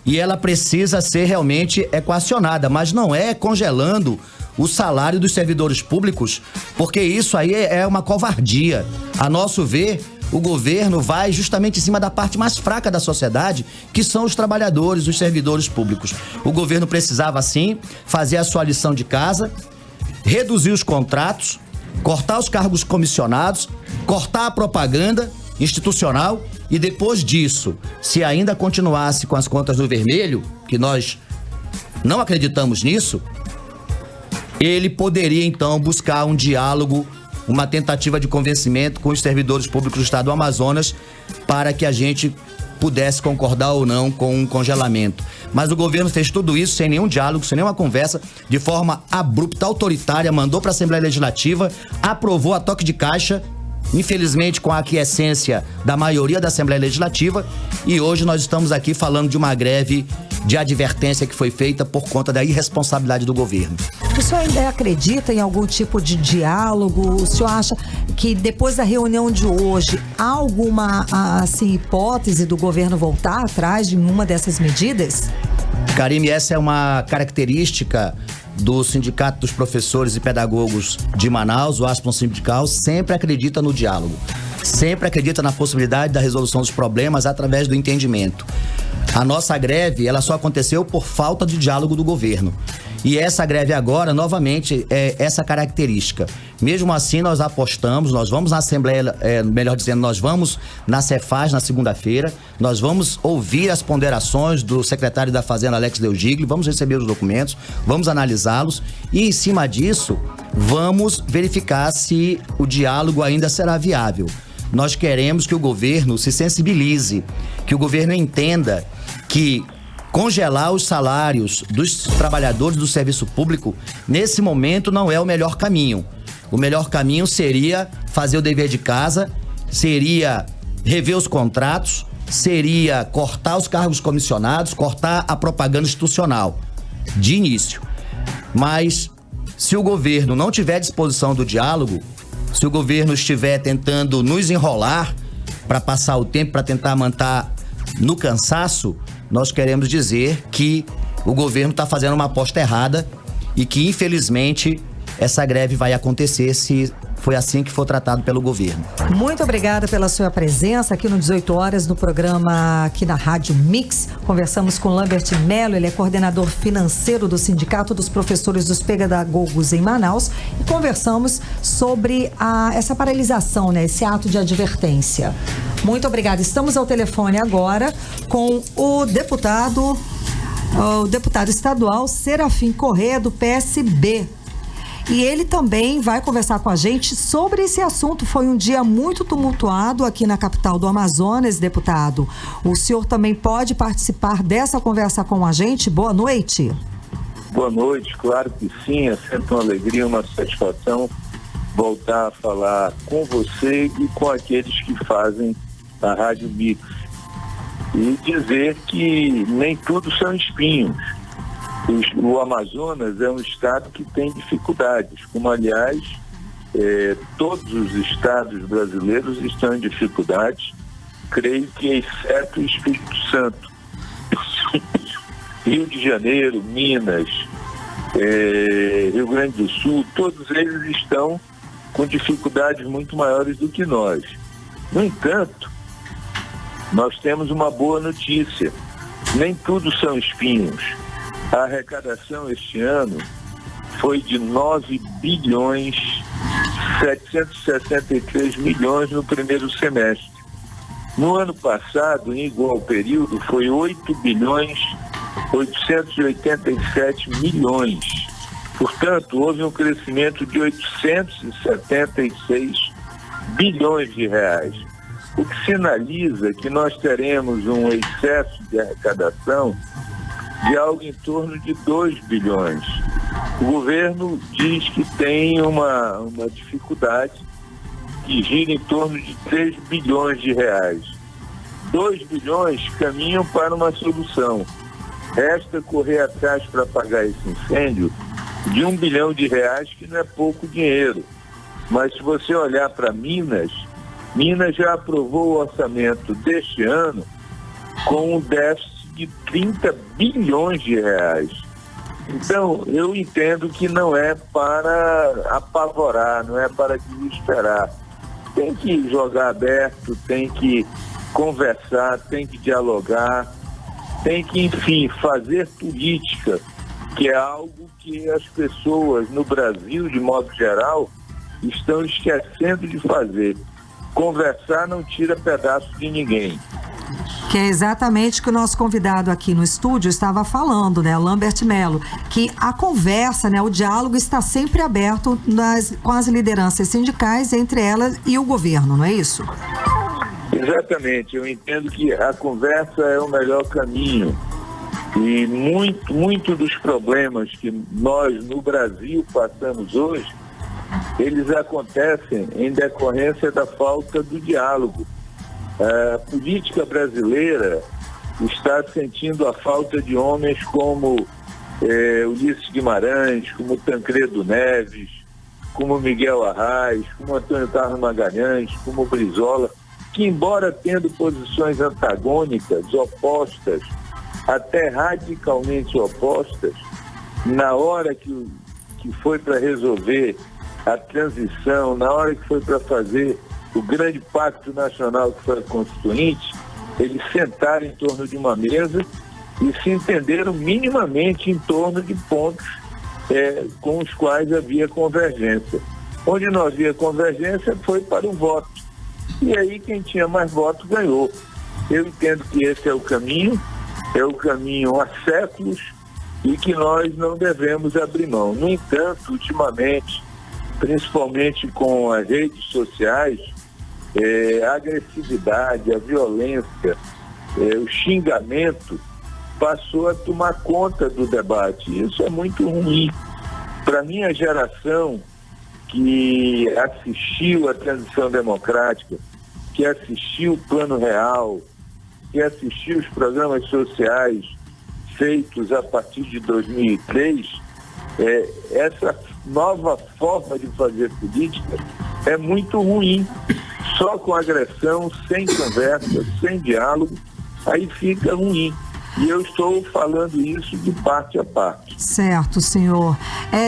e ela precisa ser realmente equacionada, mas não é congelando o salário dos servidores públicos, porque isso aí é uma covardia. A nosso ver, o governo vai justamente em cima da parte mais fraca da sociedade, que são os trabalhadores, os servidores públicos. O governo precisava, sim, fazer a sua lição de casa, reduzir os contratos, cortar os cargos comissionados, cortar a propaganda institucional e depois disso, se ainda continuasse com as contas no vermelho, que nós não acreditamos nisso, ele poderia então buscar um diálogo, uma tentativa de convencimento com os servidores públicos do estado do Amazonas para que a gente pudesse concordar ou não com um congelamento. Mas o governo fez tudo isso sem nenhum diálogo, sem nenhuma conversa, de forma abrupta, autoritária, mandou para a Assembleia Legislativa, aprovou a toque de caixa, infelizmente com a aquiescência da maioria da Assembleia Legislativa, e hoje nós estamos aqui falando de uma greve de advertência que foi feita por conta da irresponsabilidade do governo. O senhor ainda acredita em algum tipo de diálogo? O senhor acha que depois da reunião de hoje há alguma assim, hipótese do governo voltar atrás de uma dessas medidas? Karime, essa é uma característica do Sindicato dos Professores e Pedagogos de Manaus. O Aspon Sindical sempre acredita no diálogo, sempre acredita na possibilidade da resolução dos problemas através do entendimento. A nossa greve, ela só aconteceu por falta de diálogo do governo. E essa greve agora, novamente, é essa característica. Mesmo assim, nós apostamos, nós vamos na Assembleia, melhor dizendo, nós vamos na Cefaz na segunda-feira, nós vamos ouvir as ponderações do secretário da Fazenda, Alex Deugigli, vamos receber os documentos, vamos analisá-los e, em cima disso, vamos verificar se o diálogo ainda será viável. Nós queremos que o governo se sensibilize, que o governo entenda que congelar os salários dos trabalhadores do serviço público, nesse momento, não é o melhor caminho. O melhor caminho seria fazer o dever de casa, seria rever os contratos, seria cortar os cargos comissionados, cortar a propaganda institucional, de início. Mas, se o governo não tiver disposição do diálogo, se o governo estiver tentando nos enrolar para passar o tempo, para tentar manter no cansaço, nós queremos dizer que o governo está fazendo uma aposta errada e que, infelizmente, essa greve vai acontecer se foi assim que for tratado pelo governo. Muito obrigada pela sua presença aqui no 18 horas no programa aqui na Rádio Mix. Conversamos com Lambert Melo, ele é coordenador financeiro do Sindicato dos Professores dos Pedagogos em Manaus, e conversamos sobre essa paralisação, né, esse ato de advertência. Muito obrigada. Estamos ao telefone agora com o deputado estadual Serafim Corrêa, do PSB. E ele também vai conversar com a gente sobre esse assunto. Foi um dia muito tumultuado aqui na capital do Amazonas, deputado. O senhor também pode participar dessa conversa com a gente? Boa noite. Boa noite, claro que sim. É sempre uma alegria, uma satisfação voltar a falar com você e com aqueles que fazem a Rádio Mix. E dizer que nem tudo são espinhos. O Amazonas é um estado que tem dificuldades, como aliás todos os estados brasileiros estão em dificuldades, creio que exceto o Espírito Santo. Rio de Janeiro, Minas, Rio Grande do Sul, todos eles estão com dificuldades muito maiores do que nós. No entanto, nós temos uma boa notícia, nem tudo são espinhos. A arrecadação este ano foi de 9 bilhões 763 milhões no primeiro semestre. No ano passado, em igual período, foi 8 bilhões 887 milhões. Portanto, houve um crescimento de 876 bilhões de reais, o que sinaliza que nós teremos um excesso de arrecadação de algo em torno de 2 bilhões. O governo diz que tem uma dificuldade que gira em torno de 3 bilhões de reais. 2 bilhões caminham para uma solução. Resta correr atrás para pagar esse incêndio de 1 bilhão de reais, que não é pouco dinheiro. Mas se você olhar para Minas já aprovou o orçamento deste ano com um déficit de 30 bilhões de reais. Então, eu entendo que não é para apavorar, não é para desesperar. Tem que jogar aberto, tem que conversar, tem que dialogar, tem que, enfim, fazer política, que é algo que as pessoas no Brasil, de modo geral, estão esquecendo de fazer. Conversar não tira pedaço de ninguém. Que é exatamente o que o nosso convidado aqui no estúdio estava falando, né, Lambert Melo, que a conversa, né, o diálogo está sempre aberto com as lideranças sindicais, entre elas e o governo, não é isso? Exatamente, eu entendo que a conversa é o melhor caminho e muito dos problemas que nós no Brasil passamos hoje, eles acontecem em decorrência da falta do diálogo. A política brasileira está sentindo a falta de homens como Ulisses Guimarães, como Tancredo Neves, como Miguel Arraes, como Antônio Carlos Magalhães, como Brizola, que embora tendo posições antagônicas, opostas, até radicalmente opostas, na hora que foi para resolver a transição, na hora que foi para fazer o grande pacto nacional que foi a Constituinte, eles sentaram em torno de uma mesa e se entenderam minimamente em torno de pontos com os quais havia convergência. Onde não havia convergência foi para o voto. E aí quem tinha mais votos ganhou. Eu entendo que esse é o caminho há séculos e que nós não devemos abrir mão. No entanto, ultimamente, principalmente com as redes sociais, a agressividade, a violência, o xingamento passou a tomar conta do debate. Isso é muito ruim. Para minha geração, que assistiu à transição democrática, que assistiu o Plano Real, que assistiu os programas sociais feitos a partir de 2003, essa nova forma de fazer política é muito ruim. Só com agressão, sem conversa, sem diálogo, aí fica ruim. E eu estou falando isso de parte a parte. Certo, senhor.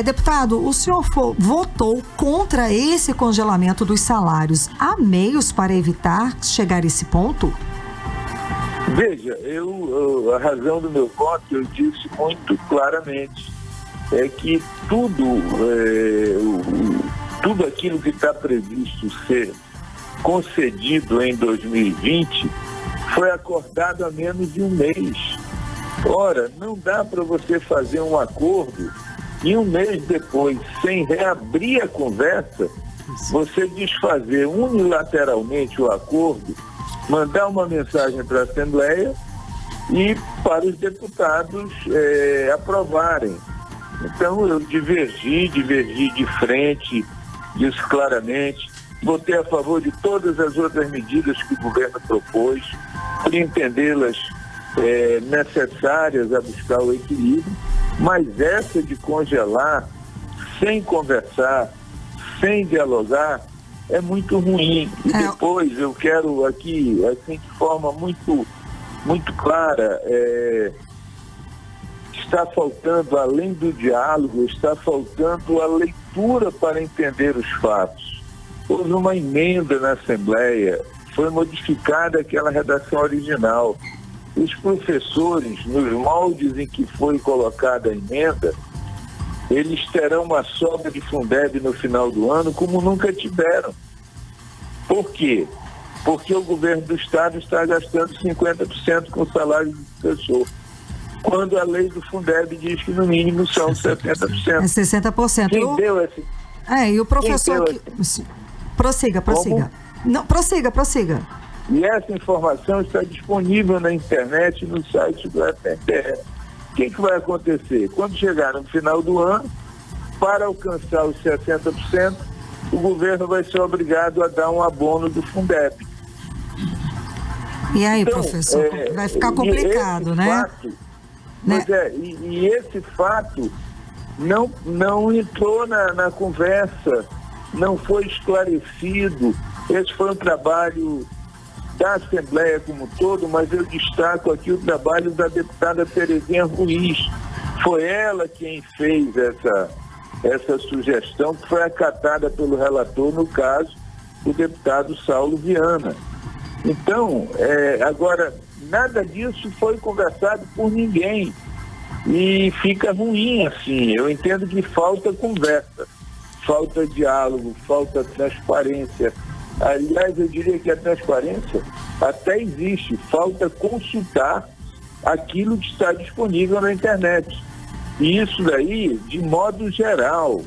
Deputado, o senhor votou contra esse congelamento dos salários. Há meios para evitar chegar a esse ponto? Veja, a razão do meu voto, eu disse muito claramente, é que tudo aquilo que está previsto ser concedido em 2020 foi acordado há menos de um mês. Ora, não dá para você fazer um acordo e um mês depois, sem reabrir a conversa, você desfazer unilateralmente o acordo, mandar uma mensagem para a Assembleia e para os deputados aprovarem. Então eu divergi de frente, disse claramente, votei a favor de todas as outras medidas que o governo propôs, por entendê-las necessárias a buscar o equilíbrio, mas essa de congelar, sem conversar, sem dialogar, é muito ruim. E depois eu quero aqui, assim, de forma muito, muito clara, está faltando, além do diálogo, está faltando a leitura para entender os fatos. Houve uma emenda na Assembleia, foi modificada aquela redação original. Os professores, nos moldes em que foi colocada a emenda, eles terão uma sobra de Fundeb no final do ano como nunca tiveram. Por quê? Porque o governo do Estado está gastando 50% com o salário do professor, quando a lei do Fundeb diz que no mínimo são 70%. É 60%. Quem deu esse... e o professor... Prossiga. Como? Não, prossiga. E essa informação está disponível na internet, no site do FNDE. O que vai acontecer? Quando chegar no final do ano, para alcançar os 60%, o governo vai ser obrigado a dar um abono do Fundeb. E aí, então, professor, vai ficar complicado, né? E esse fato não entrou na conversa, não foi esclarecido. Esse foi um trabalho da Assembleia como um todo, mas eu destaco aqui o trabalho da deputada Terezinha Ruiz. Foi ela quem fez essa sugestão, que foi acatada pelo relator, no caso, o deputado Saulo Viana. Então, agora, nada disso foi conversado por ninguém e fica ruim assim. Eu entendo que falta conversa, falta diálogo, falta transparência. Aliás, eu diria que a transparência até existe, falta consultar aquilo que está disponível na internet. E isso daí, de modo geral,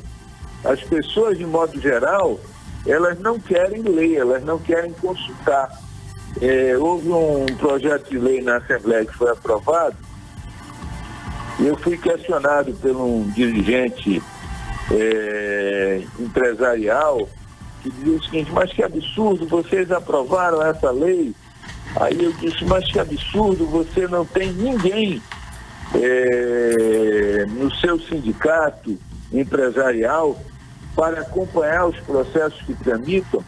as pessoas de modo geral, elas não querem ler, elas não querem consultar. Houve um projeto de lei na Assembleia que foi aprovado, e eu fui questionado por um dirigente empresarial, que dizia o seguinte: mas que absurdo, vocês aprovaram essa lei? Aí eu disse: mas que absurdo, você não tem ninguém no seu sindicato empresarial para acompanhar os processos que tramitam.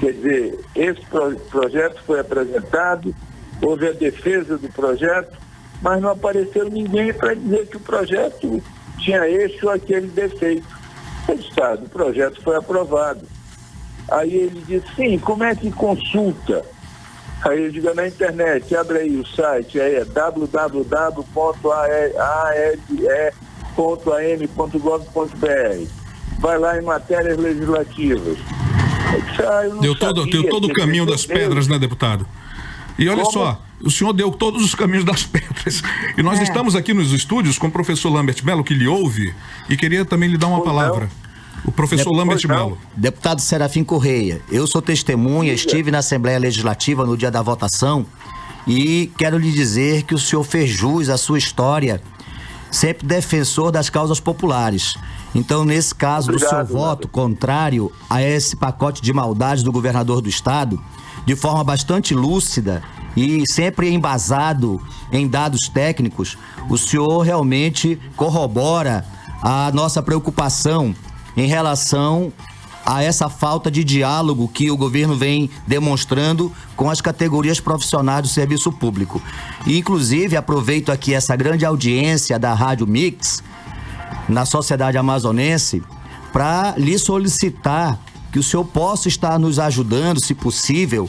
Quer dizer, esse projeto foi apresentado, houve a defesa do projeto, mas não apareceu ninguém para dizer que o projeto tinha esse ou aquele defeito. O projeto foi aprovado. Aí ele disse: sim, como é que consulta? Aí eu digo: na internet, abre aí o site, aí é www.ale.am.gov.br. Vai lá em matérias legislativas. Deu todo o caminho das pedras, né, deputado? E olha só, o senhor deu todos os caminhos das pedras. E nós estamos aqui nos estúdios com o professor Lambert Melo, que lhe ouve, e queria também lhe dar uma palavra. O professor Lambert Melo. Deputado Serafim Correia, eu sou testemunha, estive na Assembleia Legislativa no dia da votação e quero lhe dizer que o senhor fez jus à sua história, sempre defensor das causas populares. Então, nesse caso do seu voto contrário a esse pacote de maldades do governador do estado, de forma bastante lúcida e sempre embasado em dados técnicos, o senhor realmente corrobora a nossa preocupação em relação a essa falta de diálogo que o governo vem demonstrando com as categorias profissionais do serviço público. E, inclusive, aproveito aqui essa grande audiência da Rádio Mix na sociedade amazonense para lhe solicitar que o senhor possa estar nos ajudando, se possível,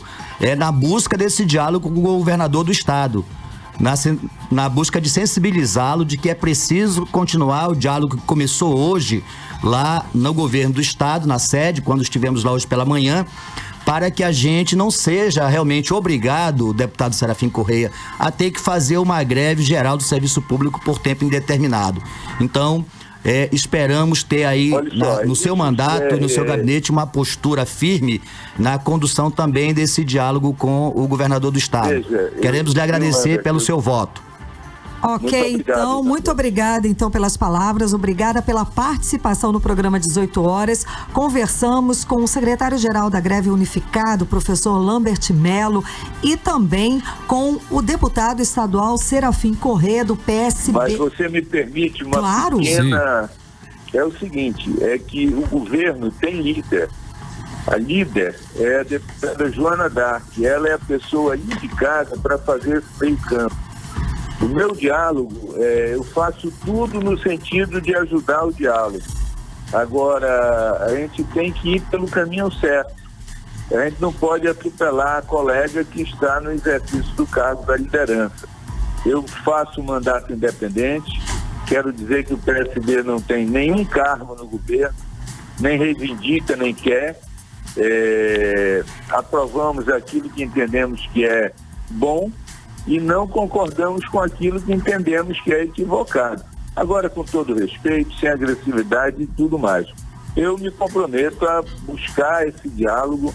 na busca desse diálogo com o governador do estado, na busca de sensibilizá-lo de que é preciso continuar o diálogo que começou hoje lá no governo do estado, na sede, quando estivemos lá hoje pela manhã, para que a gente não seja realmente obrigado, o deputado Serafim Correia, a ter que fazer uma greve geral do serviço público por tempo indeterminado. Então, esperamos ter aí no seu mandato, no seu gabinete, uma postura firme na condução também desse diálogo com o governador do estado. Queremos lhe agradecer pelo seu voto. Ok, então, muito obrigada então pelas palavras, obrigada pela participação no programa 18 horas. Conversamos com o secretário-geral da Greve Unificada, o professor Lambert Melo, e também com o deputado estadual Serafim Correia, do PSB. Mas você me permite uma pequena... É o seguinte, é que o governo tem líder. A líder é a deputada Joana Dark, ela é a pessoa indicada para fazer esse meio campo. O meu diálogo, eu faço tudo no sentido de ajudar o diálogo. Agora, a gente tem que ir pelo caminho certo. A gente não pode atropelar a colega que está no exercício do cargo da liderança. Eu faço um mandato independente, quero dizer que o PSB não tem nenhum cargo no governo, nem reivindica, nem quer. Aprovamos aquilo que entendemos que é bom, e não concordamos com aquilo que entendemos que é equivocado. Agora, com todo respeito, sem agressividade e tudo mais. Eu me comprometo a buscar esse diálogo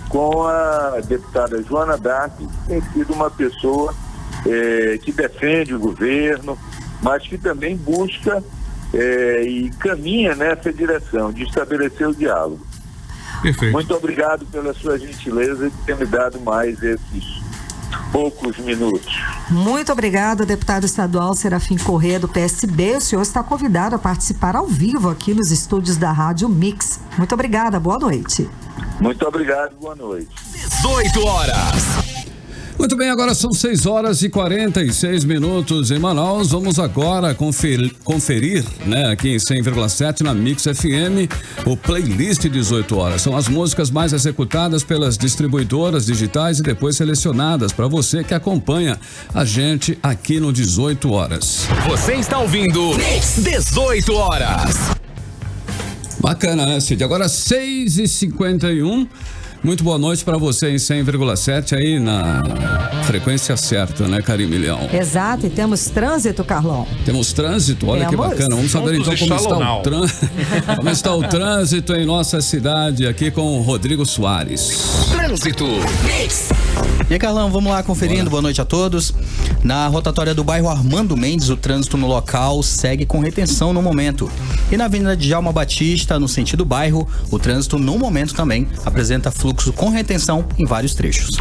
com a deputada Joana Dark, que tem sido uma pessoa que defende o governo, mas que também busca e caminha nessa direção de estabelecer o diálogo. Perfeito. Muito obrigado pela sua gentileza de ter me dado mais esses poucos minutos. Muito obrigada, deputado estadual Serafim Correia, do PSB. O senhor está convidado a participar ao vivo aqui nos estúdios da Rádio Mix. Muito obrigada, boa noite. Muito obrigado, boa noite. 18 horas. Muito bem, agora são 6 horas e 46 minutos em Manaus. Vamos agora conferir, né, aqui em 100,7 na Mix FM, o playlist 18 horas. São as músicas mais executadas pelas distribuidoras digitais e depois selecionadas para você que acompanha a gente aqui no 18 horas. Você está ouvindo Mix 18 horas. Bacana, né, Cid? Agora 6h51. Muito boa noite para você em 100,7 aí na frequência certa, né, Karim Milhão? Exato, e temos trânsito, Carlão. Temos trânsito, olha que bacana. Vamos saber então como está o trânsito em nossa cidade aqui com o Rodrigo Soares. Trânsito. E aí, Carlão, vamos lá conferindo. Boa noite a todos. Na rotatória do bairro Armando Mendes, o trânsito no local segue com retenção no momento. E na Avenida Djalma Batista, no sentido bairro, o trânsito no momento também apresenta fluxo com retenção em vários trechos.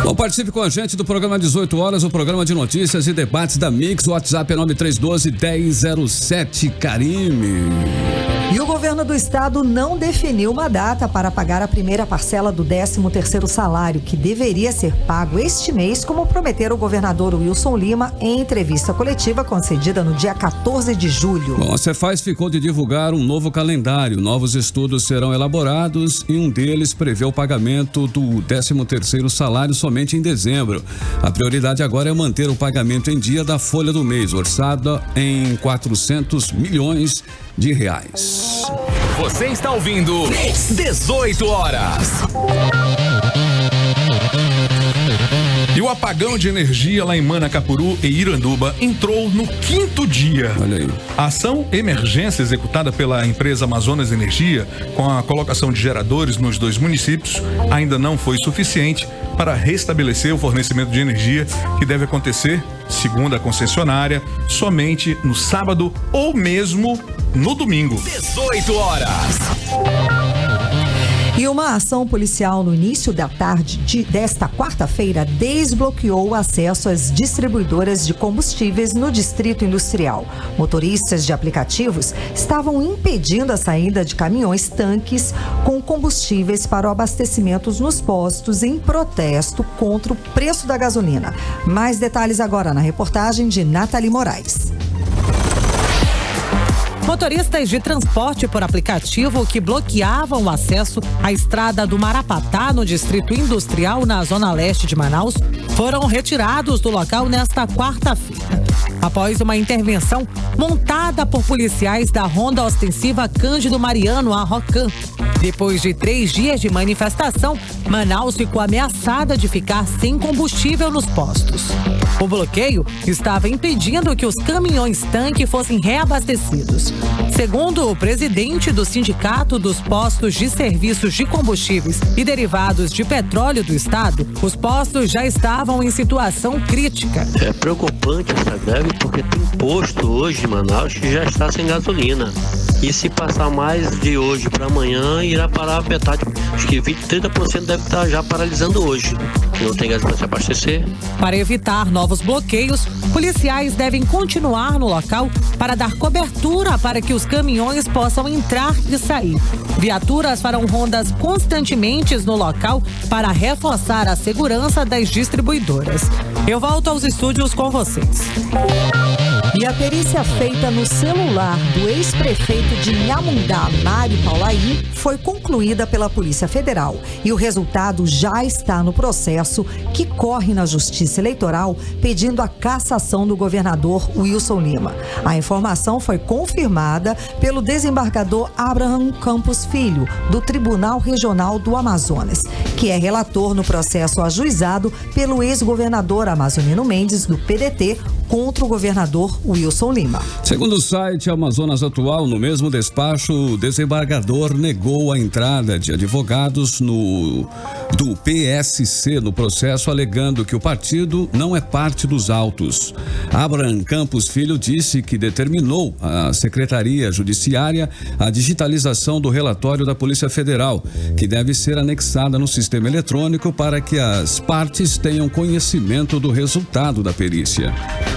Bom, participe com a gente do programa 18 horas, o programa de notícias e debates da Mix. O WhatsApp é 9312-1007, Karime. E o governo do estado não definiu uma data para pagar a primeira parcela do 13º salário, que deveria ser pago este mês, como prometeu o governador Wilson Lima em entrevista coletiva concedida no dia 14 de julho. Bom, a Cefaz ficou de divulgar um novo calendário. Novos estudos serão elaborados e um deles prevê o pagamento do 13º salário somente em dezembro. A prioridade agora é manter o pagamento em dia da folha do mês, orçada em 400 milhões de reais. Você está ouvindo 18 horas. E o apagão de energia lá em Manacapuru e Iranduba entrou no 5º dia. Olha aí. A ação emergência executada pela empresa Amazonas Energia, com a colocação de geradores nos 2 municípios, ainda não foi suficiente para restabelecer o fornecimento de energia, que deve acontecer, segundo a concessionária, somente no sábado ou mesmo no domingo. 18 horas. E uma ação policial no início da tarde desta quarta-feira desbloqueou o acesso às distribuidoras de combustíveis no Distrito Industrial. Motoristas de aplicativos estavam impedindo a saída de caminhões-tanques com combustíveis para o abastecimento nos postos em protesto contra o preço da gasolina. Mais detalhes agora na reportagem de Nathalie Moraes. Motoristas de transporte por aplicativo que bloqueavam o acesso à estrada do Marapatá, no Distrito Industrial, na zona leste de Manaus, foram retirados do local nesta quarta-feira. Após uma intervenção montada por policiais da Ronda Ostensiva Cândido Mariano, a ROCAM. Depois de 3 dias de manifestação, Manaus ficou ameaçada de ficar sem combustível nos postos. O bloqueio estava impedindo que os caminhões-tanque fossem reabastecidos. Segundo o presidente do Sindicato dos Postos de Serviços de Combustíveis e Derivados de Petróleo do Estado, os postos já estavam em situação crítica. É preocupante essa greve porque tem posto hoje em Manaus que já está sem gasolina. E se passar mais de hoje para amanhã, irá parar a metade. Acho que 30% deve estar já paralisando hoje. Não tem gás para se abastecer. Para evitar novos bloqueios, policiais devem continuar no local para dar cobertura para que os caminhões possam entrar e sair. Viaturas farão rondas constantemente no local para reforçar a segurança das distribuidoras. Eu volto aos estúdios com vocês. E a perícia feita no celular do ex-prefeito de Inhamundá, Mário Paulaim, foi concluída pela Polícia Federal. E o resultado já está no processo que corre na Justiça Eleitoral pedindo a cassação do governador Wilson Lima. A informação foi confirmada pelo desembargador Abraham Campos Filho, do Tribunal Regional do Amazonas, que é relator no processo ajuizado pelo ex-governador Amazonino Mendes, do PDT, contra o governador Wilson Lima. Segundo o site Amazonas Atual, no mesmo despacho, o desembargador negou a entrada de advogados do PSC no processo, alegando que o partido não é parte dos autos. Abraham Campos Filho disse que determinou à Secretaria Judiciária a digitalização do relatório da Polícia Federal, que deve ser anexada no sistema eletrônico para que as partes tenham conhecimento do resultado da perícia.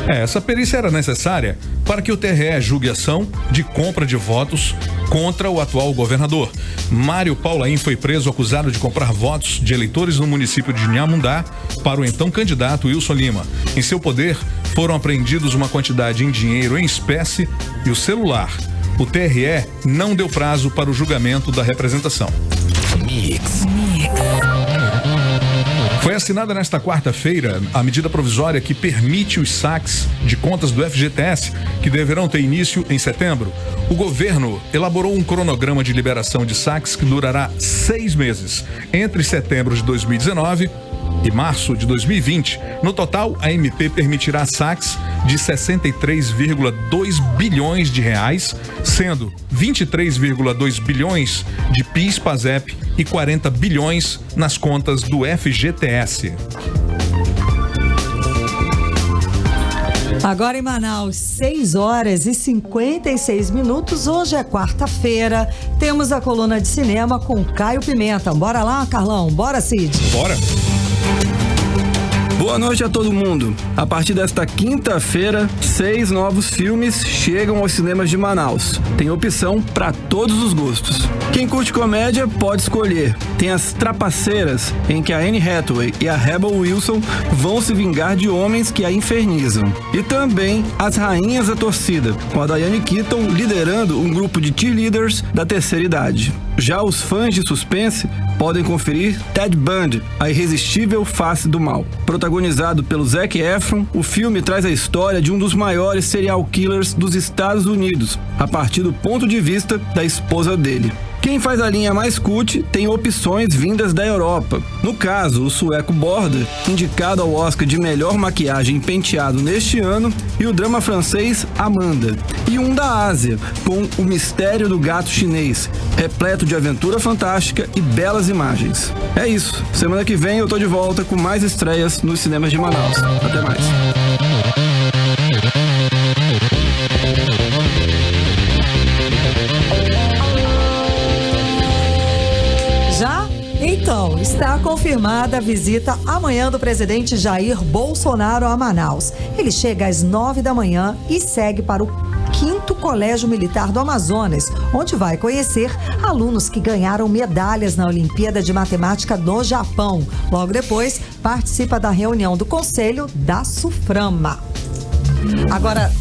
Essa perícia era necessária para que o TRE julgue ação de compra de votos contra o atual governador. Mário Paulaim foi preso acusado de comprar votos de eleitores no município de Inhamundá para o então candidato Wilson Lima. Em seu poder foram apreendidos uma quantidade em dinheiro em espécie e o celular. O TRE não deu prazo para o julgamento da representação. Foi assinada nesta quarta-feira a medida provisória que permite os saques de contas do FGTS, que deverão ter início em setembro. O governo elaborou um cronograma de liberação de saques que durará 6 meses, entre setembro de 2019 e março de 2020. No total, a MP permitirá saques de 63,2 bilhões de reais, sendo 23,2 bilhões de PIS, PASEP e 40 bilhões nas contas do FGTS. Agora em Manaus, 6h56. Hoje é quarta-feira. Temos a coluna de cinema com Caio Pimenta. Bora lá, Carlão? Bora, Cid? Bora! Boa noite a todo mundo. A partir desta quinta-feira, 6 novos filmes chegam aos cinemas de Manaus. Tem opção para todos os gostos. Quem curte comédia pode escolher. Tem As Trapaceiras, em que a Anne Hathaway e a Rebel Wilson vão se vingar de homens que a infernizam. E também As Rainhas da Torcida, com a Diane Keaton liderando um grupo de cheerleaders da terceira idade. Já os fãs de suspense podem conferir Ted Bundy, a irresistível face do mal. Protagonizado pelo Zac Efron, o filme traz a história de um dos maiores serial killers dos Estados Unidos, a partir do ponto de vista da esposa dele. Quem faz a linha mais cult tem opções vindas da Europa. No caso, o sueco Border, indicado ao Oscar de melhor maquiagem e penteado neste ano, e o drama francês Amanda. E um da Ásia, com O Mistério do Gato Chinês, repleto de aventura fantástica e belas imagens. É isso. Semana que vem eu tô de volta com mais estreias nos cinemas de Manaus. Até mais. Já confirmada a visita amanhã do presidente Jair Bolsonaro a Manaus. Ele chega às 9 da manhã e segue para o 5º Colégio Militar do Amazonas, onde vai conhecer alunos que ganharam medalhas na Olimpíada de Matemática do Japão. Logo depois, participa da reunião do Conselho da SUFRAMA. Agora,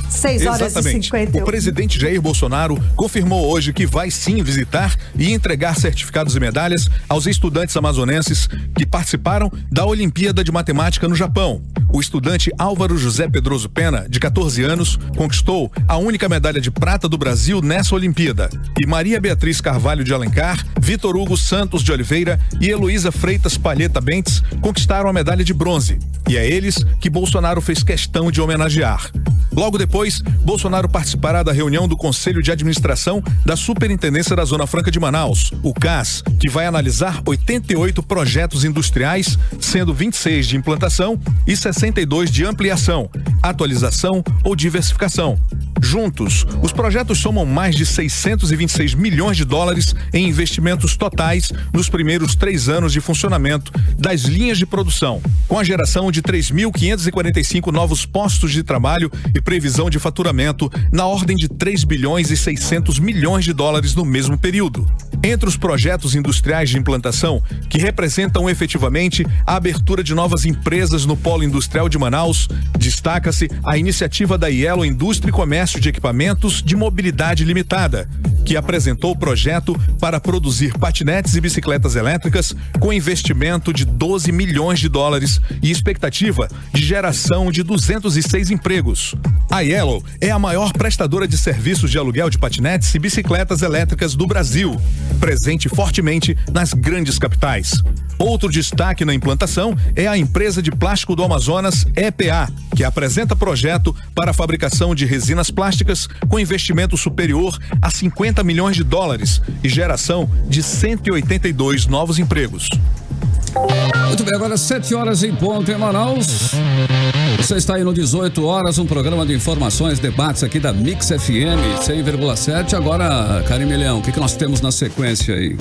6 horas Exatamente. e 51. O presidente Jair Bolsonaro confirmou hoje que vai sim visitar e entregar certificados e medalhas aos estudantes amazonenses que participaram da Olimpíada de Matemática no Japão. O estudante Álvaro José Pedroso Pena, de 14 anos, conquistou a única medalha de prata do Brasil nessa Olimpíada. E Maria Beatriz Carvalho de Alencar, Vitor Hugo Santos de Oliveira e Heloísa Freitas Palheta Bentes conquistaram a medalha de bronze. E é eles que Bolsonaro fez questão de homenagear. Logo depois, Bolsonaro participará da reunião do Conselho de Administração da Superintendência da Zona Franca de Manaus, o CAS, que vai analisar 88 projetos industriais, sendo 26 de implantação e 62 de ampliação, atualização ou diversificação. Juntos, os projetos somam mais de 626 milhões de dólares em investimentos totais nos primeiros 3 anos de funcionamento das linhas de produção, com a geração de 3.545 novos postos de trabalho e previsão de faturamento na ordem de 3 bilhões e 600 milhões de dólares no mesmo período. Entre os projetos industriais de implantação, que representam efetivamente a abertura de novas empresas no polo industrial de Manaus, destaca-se a iniciativa da Yellow Indústria e Comércio de Equipamentos de Mobilidade Limitada, que apresentou o projeto para produzir patinetes e bicicletas elétricas com investimento de 12 milhões de dólares e expectativa de geração de 206 empregos. A Yellow é a maior prestadora de serviços de aluguel de patinetes e bicicletas elétricas do Brasil, presente fortemente nas grandes capitais. Outro destaque na implantação é a empresa de plástico do Amazonas, EPA, que apresenta projeto para a fabricação de resinas plásticas com investimento superior a 50 milhões de dólares e geração de 182 novos empregos. Muito bem, agora 7 horas em ponto em Manaus. Você está aí no 18 horas, um programa de informações, debates aqui da Mix FM 100,7. Agora, Karime Leão, o que nós temos na sequência aí?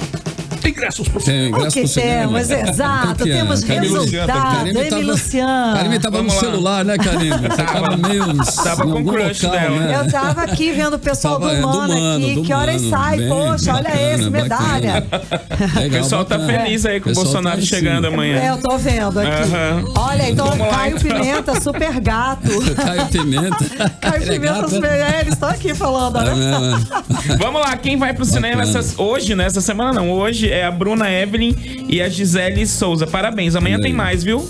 Ingressos pro cinema. Ingressos pro cinema. Temos, exato. Temos resultado. Emi Luciano. Karime tava no celular, né, Karime? Tava meio com o crush local, dela. né? Eu tava aqui vendo o pessoal do Mano aqui. Que horas sai? Bem, Poxa, olha bacana, esse, medalha. Legal, o pessoal tá feliz aí com o Bolsonaro chegando amanhã. Eu tô vendo aqui. Olha, então Caio Pimenta, super gato. Caio Pimenta. Caio Pimenta, super gato. Eles estão aqui falando, né? Vamos lá, quem vai pro cinema hoje, né? Essa semana não, hoje é a Bruna Evelyn e a Gisele Souza. Parabéns, amanhã tem mais, viu?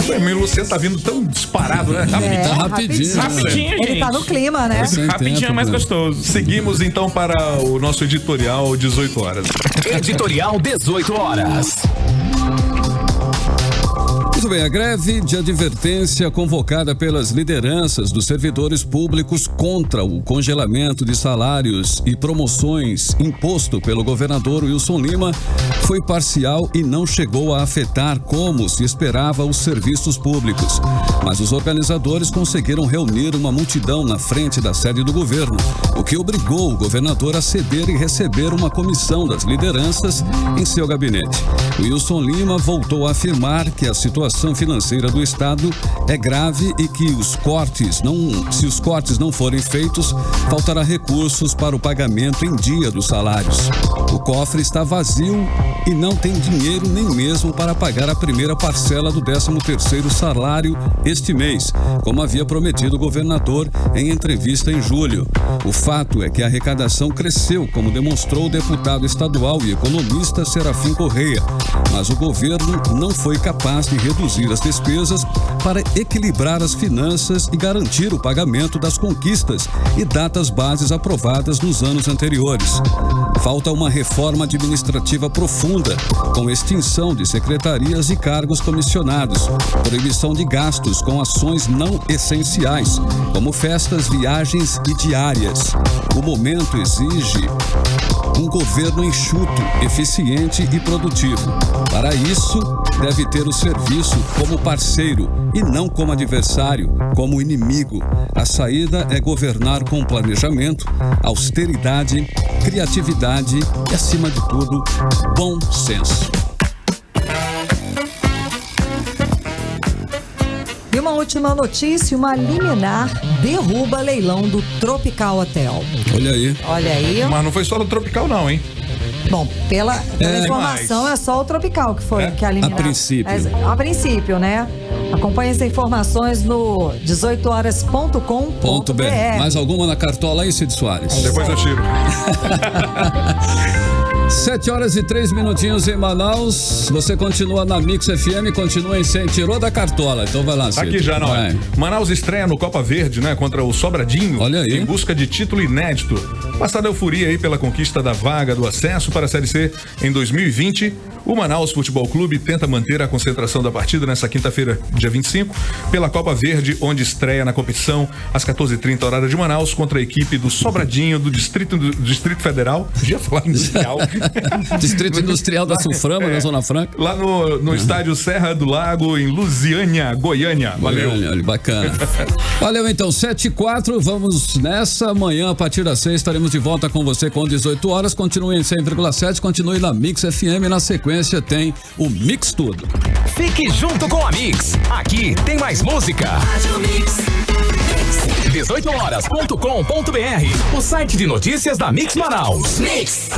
O Emílio Luciano tá vindo tão disparado, né? Rapidinho, gente. Ele tá no clima, né? Rapidinho é mais gostoso. Seguimos então para o nosso editorial 18 horas. Editorial 18 horas. Muito bem, a greve de advertência convocada pelas lideranças dos servidores públicos contra o congelamento de salários e promoções imposto pelo governador Wilson Lima foi parcial e não chegou a afetar como se esperava os serviços públicos. Mas os organizadores conseguiram reunir uma multidão na frente da sede do governo, o que obrigou o governador a ceder e receber uma comissão das lideranças em seu gabinete. Wilson Lima voltou a afirmar que a situação financeira do Estado é grave e que se os cortes não forem feitos, faltará recursos para o pagamento em dia dos salários. O cofre está vazio e não tem dinheiro nem mesmo para pagar a primeira parcela do 13º salário este mês, como havia prometido o governador em entrevista em julho. O fato é que a arrecadação cresceu, como demonstrou o deputado estadual e economista Serafim Correia, mas o governo não foi capaz de reduzir as despesas para equilibrar as finanças e garantir o pagamento das conquistas e datas bases aprovadas nos anos anteriores. Falta uma reforma administrativa profunda, com extinção de secretarias e cargos comissionados, proibição de gastos com ações não essenciais, como festas, viagens e diárias. O momento exige um governo enxuto, eficiente e produtivo. Para isso, deve ter o serviço como parceiro e não como adversário, como inimigo. A saída é governar com planejamento, austeridade, criatividade e, acima de tudo, bom senso. uma última notícia, uma liminar derruba leilão do Tropical Hotel. Olha aí. Olha aí. Mas não foi só no Tropical não, hein? Bom, pela informação é só o Tropical que foi que a liminar. A princípio. A princípio, né? Acompanhe as informações no 18horas.com.br. Mais alguma na cartola aí, Cid Soares? Depois eu tiro. 7h03 em Manaus. Você continua na Mix FM, continua em 100. Tirou da cartola, então vai lá, Cid. Aqui já, não é? Manaus estreia no Copa Verde, né? Contra o Sobradinho. Olha aí. Em busca de título inédito. Passada a euforia aí pela conquista da vaga do acesso para a Série C em 2020, o Manaus Futebol Clube tenta manter a concentração da partida nessa quinta-feira, dia 25, pela Copa Verde, onde estreia na competição às 14h30 horário de Manaus contra a equipe do Sobradinho do Distrito Federal. Já falar industrial. Distrito Industrial da Sulframa, na Zona Franca. Lá no estádio Serra do Lago, em Lusiânia, Goiânia. Valeu. Olha, bacana. Valeu, então, 7h04, vamos nessa. Amanhã, a partir das 6, estaremos de volta com você com 18 horas. Continue em 100,7, continue na Mix FM. Na sequência tem o Mix Tudo. Fique junto com a Mix. Aqui tem mais música. 18horas.com.br, o site de notícias da Mix Manaus. Mix.